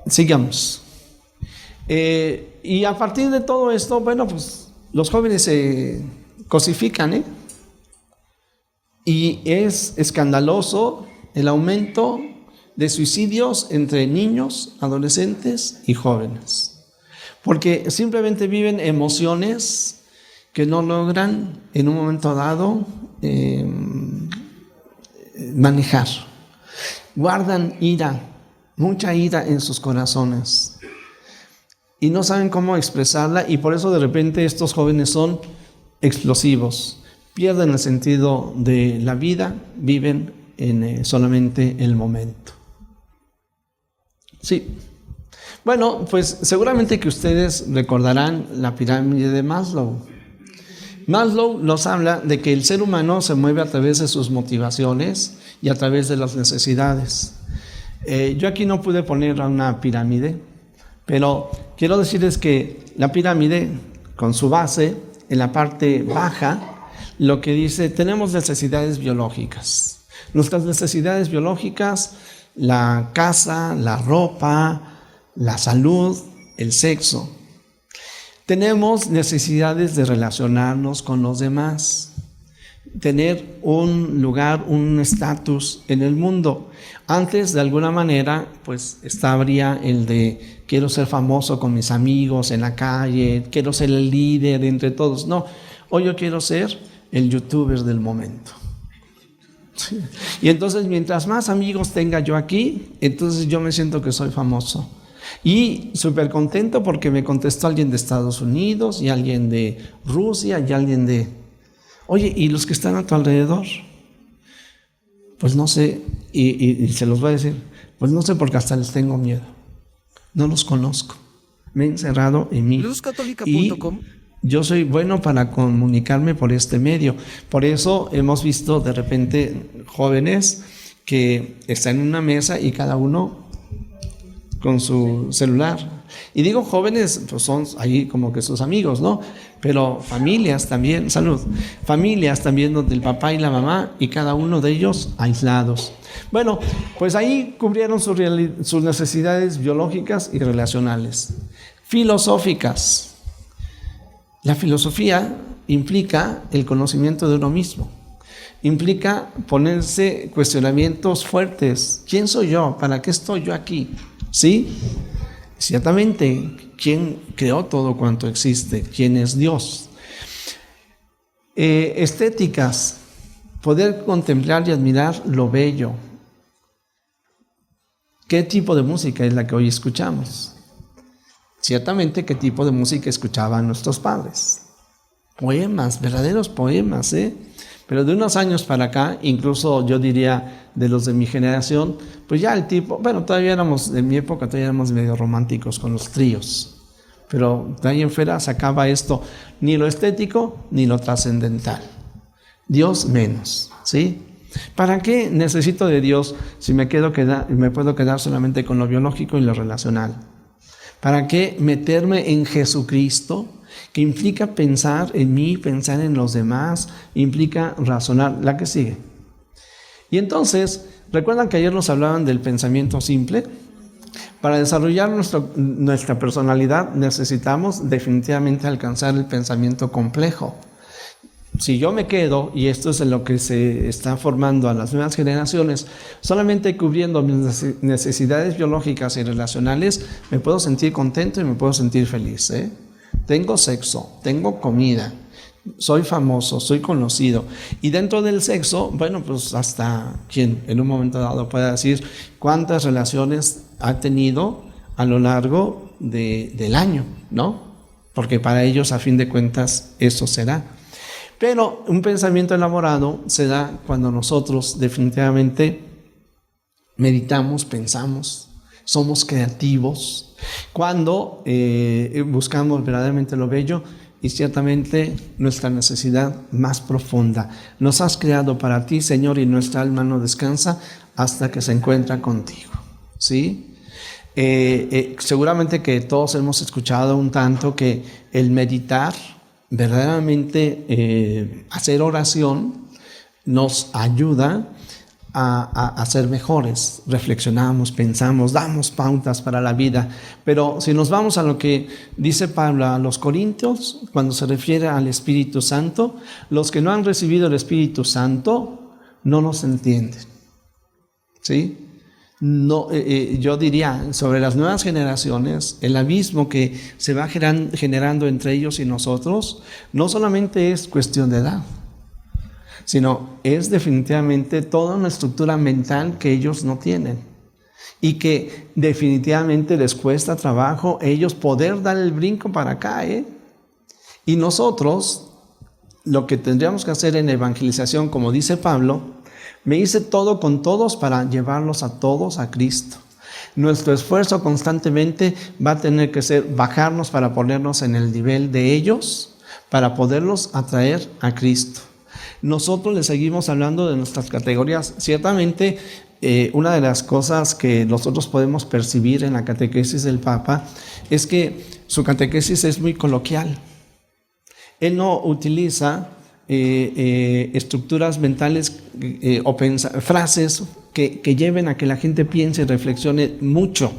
B: sigamos. Y a partir de todo esto, bueno, pues los jóvenes se cosifican, y es escandaloso el aumento de suicidios entre niños, adolescentes y jóvenes, porque simplemente viven emociones que no logran en un momento dado manejar. Guardan ira, mucha ira en sus corazones, y no saben cómo expresarla, y por eso de repente estos jóvenes son explosivos, pierden el sentido de la vida, viven en solamente el momento. Sí. Bueno, pues seguramente que ustedes recordarán la pirámide de Maslow. Maslow nos habla de que el ser humano se mueve a través de sus motivaciones y a través de las necesidades. Yo aquí no pude poner una pirámide, pero quiero decirles que la pirámide, con su base, en la parte baja, lo que dice, tenemos necesidades biológicas. Nuestras necesidades biológicas, la casa, la ropa, la salud, el sexo. Tenemos necesidades de relacionarnos con los demás, tener un lugar, un estatus en el mundo. Antes, de alguna manera, pues estaría el de quiero ser famoso con mis amigos en la calle, quiero ser el líder entre todos. No, hoy yo quiero ser el youtuber del momento. Y entonces, mientras más amigos tenga yo aquí, entonces yo me siento que soy famoso. Y súper contento porque me contestó alguien de Estados Unidos y alguien de Rusia y alguien de... Oye, ¿y los que están a tu alrededor? Pues no sé, y se los voy a decir, pues no sé, porque hasta les tengo miedo. No los conozco. Me he encerrado en mí.
A: luzcatólica.com.
B: Yo soy bueno para comunicarme por este medio. Por eso hemos visto de repente jóvenes que están en una mesa y cada uno con su celular. Y digo jóvenes, pues son ahí como que sus amigos, ¿no? Pero familias también, salud, familias también donde el papá y la mamá y cada uno de ellos aislados. Bueno, pues ahí cubrieron sus necesidades biológicas y relacionales. Filosóficas. La filosofía implica el conocimiento de uno mismo. implica ponerse cuestionamientos fuertes. ¿Quién soy yo? ¿Para qué estoy yo aquí? ¿Sí? Ciertamente, ¿quién creó todo cuanto existe? ¿Quién es Dios? Estéticas, poder contemplar y admirar lo bello. ¿Qué tipo de música es la que hoy escuchamos? Ciertamente, ¿qué tipo de música escuchaban nuestros padres? Poemas, verdaderos poemas, Pero de unos años para acá, incluso yo diría de los de mi generación, pues ya el tipo, todavía éramos, en mi época todavía éramos medio románticos con los tríos, pero de ahí en fuera se acaba esto, ni lo estético ni lo trascendental. Dios menos, ¿sí? ¿Para qué necesito de Dios si me puedo quedar solamente con lo biológico y lo relacional? ¿Para qué meterme en Jesucristo? Que implica pensar en mí, pensar en los demás, implica razonar. La que sigue. Y entonces, ¿recuerdan que ayer nos hablaban del pensamiento simple? Para desarrollar nuestra personalidad necesitamos definitivamente alcanzar el pensamiento complejo. Si yo me quedo, y esto es en lo que se está formando a las nuevas generaciones, solamente cubriendo mis necesidades biológicas y relacionales, me puedo sentir contento y me puedo sentir feliz, Tengo sexo, tengo comida, soy famoso, soy conocido. Y dentro del sexo, pues hasta quien en un momento dado pueda decir cuántas relaciones ha tenido a lo largo del año, ¿no? Porque para ellos, a fin de cuentas, eso será. Pero un pensamiento elaborado se da cuando nosotros definitivamente meditamos, pensamos, somos creativos, cuando buscamos verdaderamente lo bello y ciertamente nuestra necesidad más profunda. Nos has creado para ti, Señor, y nuestra alma no descansa hasta que se encuentra contigo, ¿sí? Seguramente que todos hemos escuchado un tanto que el meditar, verdaderamente hacer oración, nos ayuda a ser mejores. Reflexionamos, pensamos, damos pautas para la vida. Pero si nos vamos a lo que dice Pablo a los Corintios, cuando se refiere al Espíritu Santo, los que no han recibido el Espíritu Santo no nos entienden, ¿sí? No, yo diría, sobre las nuevas generaciones, el abismo que se va generando entre ellos y nosotros, no solamente es cuestión de edad, sino es definitivamente toda una estructura mental que ellos no tienen y que definitivamente les cuesta trabajo ellos poder dar el brinco para acá, Y nosotros, lo que tendríamos que hacer en evangelización, como dice Pablo, me hice todo con todos para llevarlos a todos a Cristo. Nuestro esfuerzo constantemente va a tener que ser bajarnos para ponernos en el nivel de ellos, para poderlos atraer a Cristo. Nosotros le seguimos hablando de nuestras categorías. Ciertamente, una de las cosas que nosotros podemos percibir en la catequesis del Papa es que su catequesis es muy coloquial. Él no utiliza estructuras mentales o frases que lleven a que la gente piense y reflexione mucho,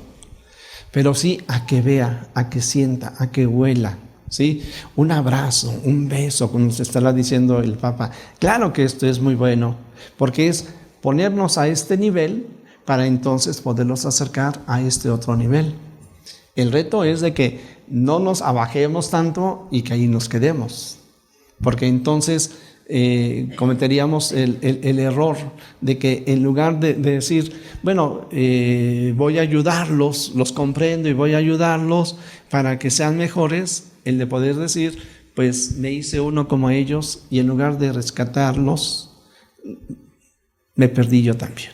B: pero sí a que vea, a que sienta, a que huela, ¿sí? Un abrazo, un beso, como nos estará diciendo el Papa. Claro que esto es muy bueno, porque es ponernos a este nivel para entonces poderlos acercar a este otro nivel. El reto es de que no nos abajemos tanto y que ahí nos quedemos, porque entonces cometeríamos el error de que en lugar de decir, voy a ayudarlos, los comprendo y voy a ayudarlos para que sean mejores, el de poder decir, pues me hice uno como ellos y en lugar de rescatarlos, me perdí yo también.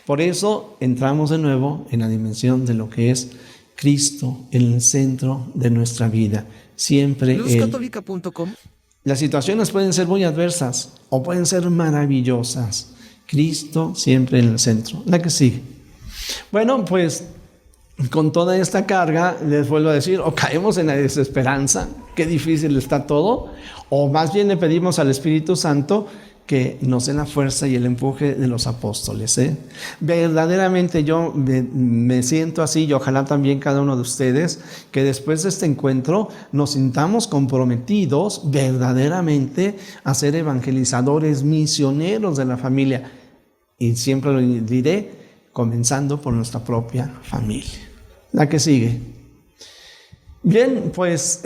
B: Por eso entramos de nuevo en la dimensión de lo que es Cristo en el centro de nuestra vida. Siempre
A: luzcatólica.com.
B: Las situaciones pueden ser muy adversas o pueden ser maravillosas. Cristo siempre en el centro. La que sigue. Bueno, pues con toda esta carga les vuelvo a decir, o caemos en la desesperanza, qué difícil está todo, o más bien le pedimos al Espíritu Santo que nos dé la fuerza y el empuje de los apóstoles. Verdaderamente yo me siento así, y ojalá también cada uno de ustedes, que después de este encuentro nos sintamos comprometidos verdaderamente a ser evangelizadores, misioneros de la familia. Y siempre lo diré, comenzando por nuestra propia familia. La que sigue. Bien, pues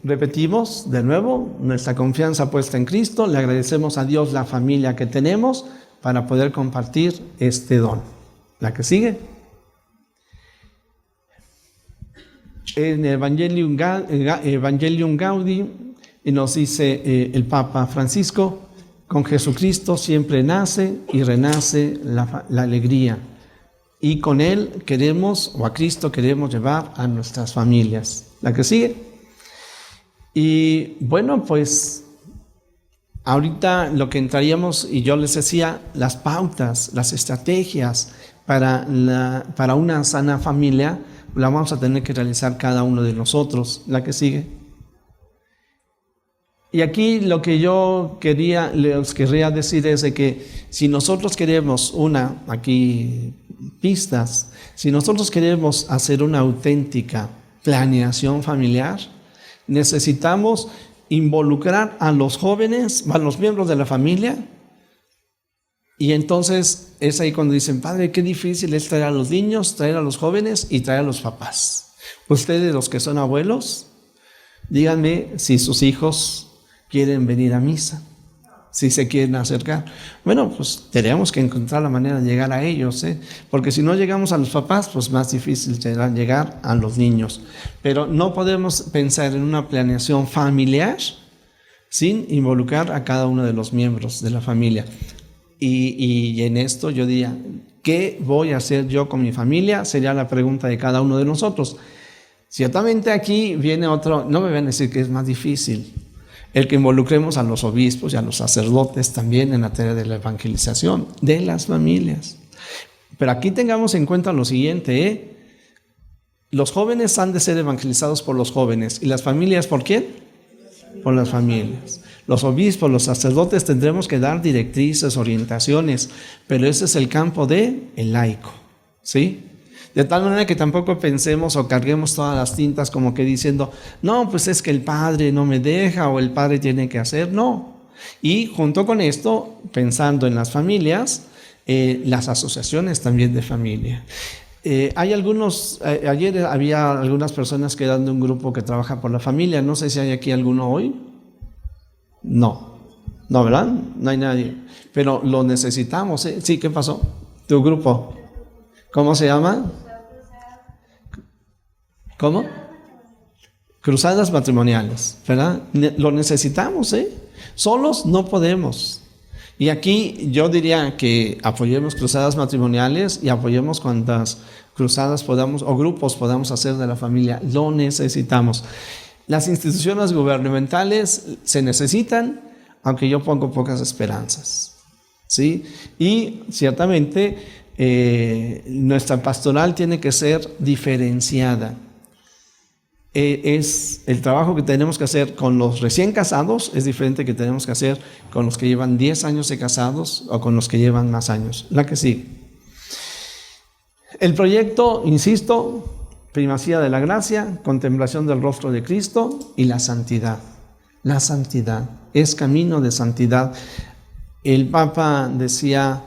B: repetimos de nuevo nuestra confianza puesta en Cristo. Le agradecemos a Dios la familia que tenemos para poder compartir este don. La que sigue. En Evangelium Gaudi nos dice el Papa Francisco: con Jesucristo siempre nace y renace la alegría. Y con Él queremos, o a Cristo queremos llevar a nuestras familias. La que sigue. Y bueno, pues ahorita lo que entraríamos, y yo les decía, las pautas, las estrategias para una sana familia, la vamos a tener que realizar cada uno de nosotros. La que sigue. Y aquí lo que yo les querría decir es de que si nosotros queremos si nosotros queremos hacer una auténtica planeación familiar, necesitamos involucrar a los jóvenes, a los miembros de la familia. Y entonces es ahí cuando dicen: padre, qué difícil es traer a los niños, traer a los jóvenes y traer a los papás. Ustedes, los que son abuelos, díganme si sus hijos quieren venir a misa, si se quieren acercar. Bueno, pues tenemos que encontrar la manera de llegar a ellos, porque si no llegamos a los papás, pues más difícil será llegar a los niños. Pero no podemos pensar en una planeación familiar sin involucrar a cada uno de los miembros de la familia. Y en esto yo diría: ¿qué voy a hacer yo con mi familia? Sería la pregunta de cada uno de nosotros. Ciertamente aquí viene otro, no me van a decir que es más difícil el que involucremos a los obispos y a los sacerdotes también en la tarea de la evangelización de las familias. Pero aquí tengamos en cuenta lo siguiente, los jóvenes han de ser evangelizados por los jóvenes. ¿Y las familias por quién? Por las familias. Los obispos, los sacerdotes tendremos que dar directrices, orientaciones, pero ese es el campo del laico, ¿sí? De tal manera que tampoco pensemos o carguemos todas las tintas como que diciendo: no, pues es que el padre no me deja o el padre tiene que hacer. No. Y junto con esto, pensando en las familias, las asociaciones también de familia. Ayer había algunas personas que eran de un grupo que trabaja por la familia. No sé si hay aquí alguno hoy. No, ¿verdad? No hay nadie. Pero lo necesitamos, ¿eh? Sí, ¿qué pasó? Tu grupo, ¿cómo se llama? ¿Cómo? Cruzadas matrimoniales, ¿verdad? Lo necesitamos, Solos no podemos. Y aquí yo diría que apoyemos cruzadas matrimoniales y apoyemos cuantas cruzadas podamos o grupos podamos hacer de la familia. Lo necesitamos. Las instituciones gubernamentales se necesitan, aunque yo pongo pocas esperanzas, ¿sí? Y ciertamente nuestra pastoral tiene que ser diferenciada. Es el trabajo que tenemos que hacer con los recién casados es diferente que tenemos que hacer con los que llevan 10 años de casados o con los que llevan más años. La que sigue. El proyecto, insisto, primacía de la gracia, contemplación del rostro de Cristo y la santidad. La santidad es camino de santidad. El Papa decía,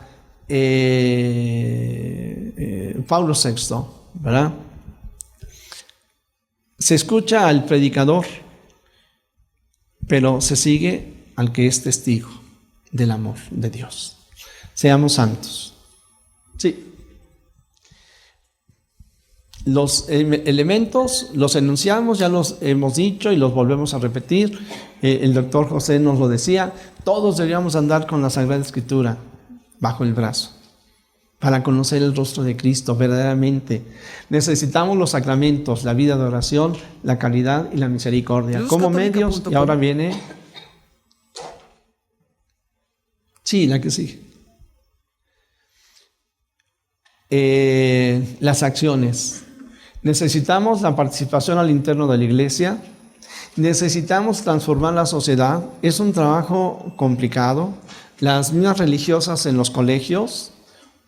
B: Pablo VI, ¿verdad? Se escucha al predicador, pero se sigue al que es testigo del amor de Dios. Seamos santos. Sí. Los elementos los enunciamos, ya los hemos dicho y los volvemos a repetir. El doctor José nos lo decía, todos deberíamos andar con la Sagrada Escritura bajo el brazo para conocer el rostro de Cristo verdaderamente. Necesitamos los sacramentos, la vida de oración, la caridad y la misericordia como medios. Y ahora viene, sí, la que sigue. Las acciones. Necesitamos la participación al interno de la iglesia. Necesitamos transformar la sociedad. Es un trabajo complicado. Las mismas religiosas en los colegios,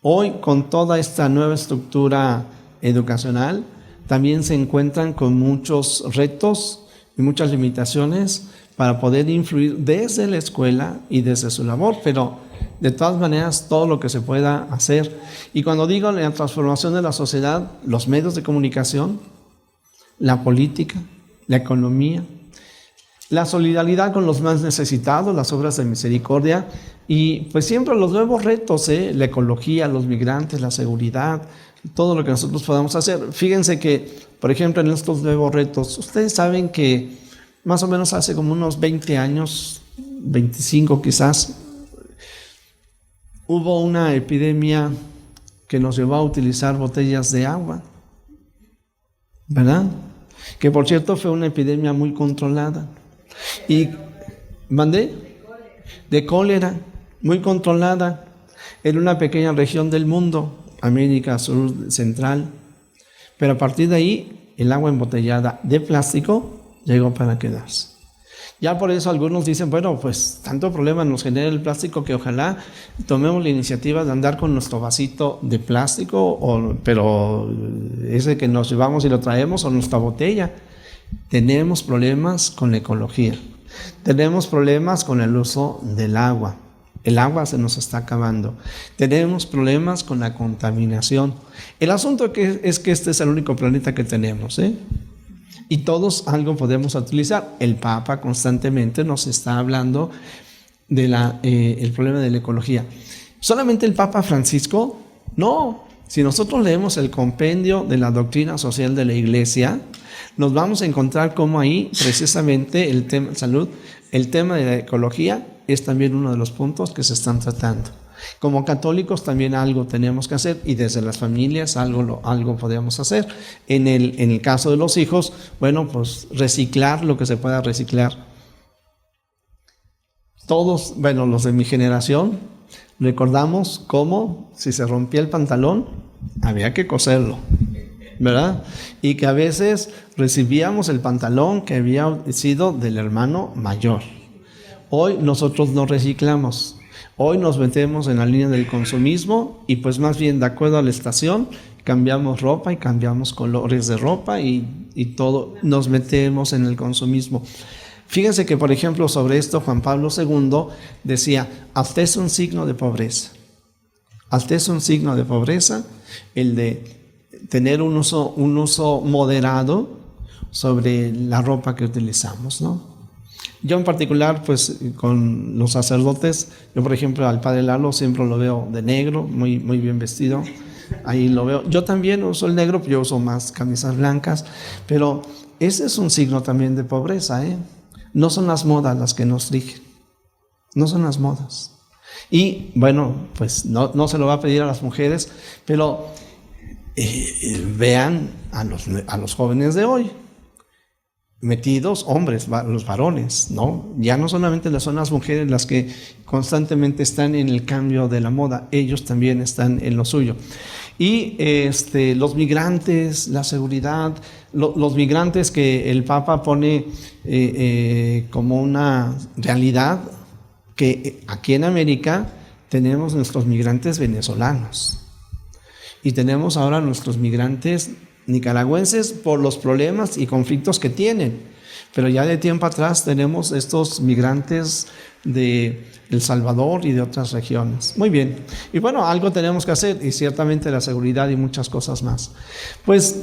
B: hoy con toda esta nueva estructura educacional, también se encuentran con muchos retos y muchas limitaciones para poder influir desde la escuela y desde su labor, pero de todas maneras todo lo que se pueda hacer. Y cuando digo la transformación de la sociedad, los medios de comunicación, la política, la economía, la solidaridad con los más necesitados, las obras de misericordia y pues siempre los nuevos retos, la ecología, los migrantes, la seguridad, todo lo que nosotros podamos hacer. Fíjense que, por ejemplo, en estos nuevos retos, ustedes saben que más o menos hace como unos 20 años, 25 quizás, hubo una epidemia que nos llevó a utilizar botellas de agua, ¿verdad? Que por cierto fue una epidemia muy controlada. Y mandé de cólera, muy controlada, en una pequeña región del mundo, América Sur Central. Pero a partir de ahí, el agua embotellada de plástico llegó para quedarse. Ya por eso algunos dicen, bueno, pues tanto problema nos genera el plástico que ojalá tomemos la iniciativa de andar con nuestro vasito de plástico, pero ese que nos llevamos y lo traemos, o nuestra botella. Tenemos problemas con la ecología, tenemos problemas con el uso del agua. El agua se nos está acabando. Tenemos problemas con la contaminación. El asunto es que este es el único planeta que tenemos, y todos algo podemos utilizar. El Papa constantemente nos está hablando de el problema de la ecología. ¿Solamente el Papa Francisco? No. Si nosotros leemos el compendio de la doctrina social de la Iglesia, nos vamos a encontrar cómo ahí precisamente el tema salud, el tema de la ecología es también uno de los puntos que se están tratando. Como católicos también algo tenemos que hacer, y desde las familias algo podemos hacer. En el caso de los hijos, bueno, pues reciclar lo que se pueda reciclar. Todos, bueno, los de mi generación, recordamos cómo si se rompía el pantalón, había que coserlo, ¿verdad? Y que a veces recibíamos el pantalón que había sido del hermano mayor. Hoy nosotros no reciclamos. Hoy nos metemos en la línea del consumismo y pues más bien de acuerdo a la estación cambiamos ropa y cambiamos colores de ropa y todo nos metemos en el consumismo. Fíjense que por ejemplo sobre esto Juan Pablo II decía, hasta es un signo de pobreza. Hasta es un signo de pobreza el de tener un uso moderado sobre la ropa que utilizamos, ¿no? Yo en particular, pues con los sacerdotes, yo por ejemplo al padre Lalo siempre lo veo de negro, muy, muy bien vestido, ahí lo veo. Yo también uso el negro, yo uso más camisas blancas, pero ese es un signo también de pobreza, No son las modas las que nos rigen, no son las modas. Y bueno, pues no se lo va a pedir a las mujeres, pero vean a los jóvenes de hoy, metidos, hombres, los varones, ¿no? Ya no solamente son las mujeres las que constantemente están en el cambio de la moda, ellos también están en lo suyo. Y los migrantes, la seguridad, los migrantes que el Papa pone como una realidad, que aquí en América tenemos nuestros migrantes venezolanos y tenemos ahora nuestros migrantes nicaragüenses por los problemas y conflictos que tienen, pero ya de tiempo atrás tenemos estos migrantes de El Salvador y de otras regiones. Muy bien, y bueno, algo tenemos que hacer, y ciertamente la seguridad y muchas cosas más. Pues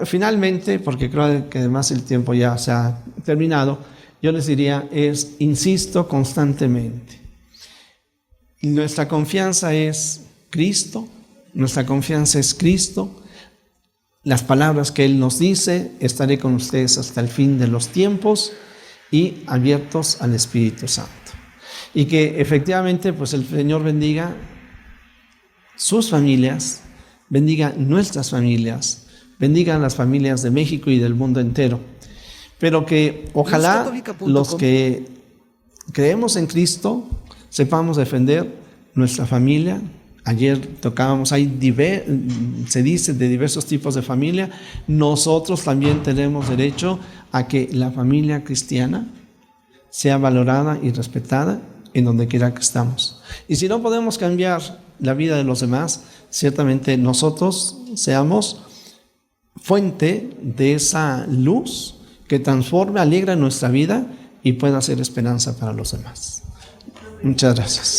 B: finalmente, porque creo que además el tiempo ya se ha terminado, yo les diría insisto constantemente, nuestra confianza es Cristo. Nuestra confianza es Cristo. Las palabras que Él nos dice, estaré con ustedes hasta el fin de los tiempos, y abiertos al Espíritu Santo. Y que efectivamente pues el Señor bendiga sus familias, bendiga nuestras familias, bendiga las familias de México y del mundo entero. Pero que ojalá los que creemos en Cristo sepamos defender nuestra familia, Ayer tocábamos, se dice de diversos tipos de familia. Nosotros también tenemos derecho a que la familia cristiana sea valorada y respetada en donde quiera que estamos. Y si no podemos cambiar la vida de los demás, ciertamente nosotros seamos fuente de esa luz que transforme, alegra nuestra vida y pueda ser esperanza para los demás. Muchas gracias.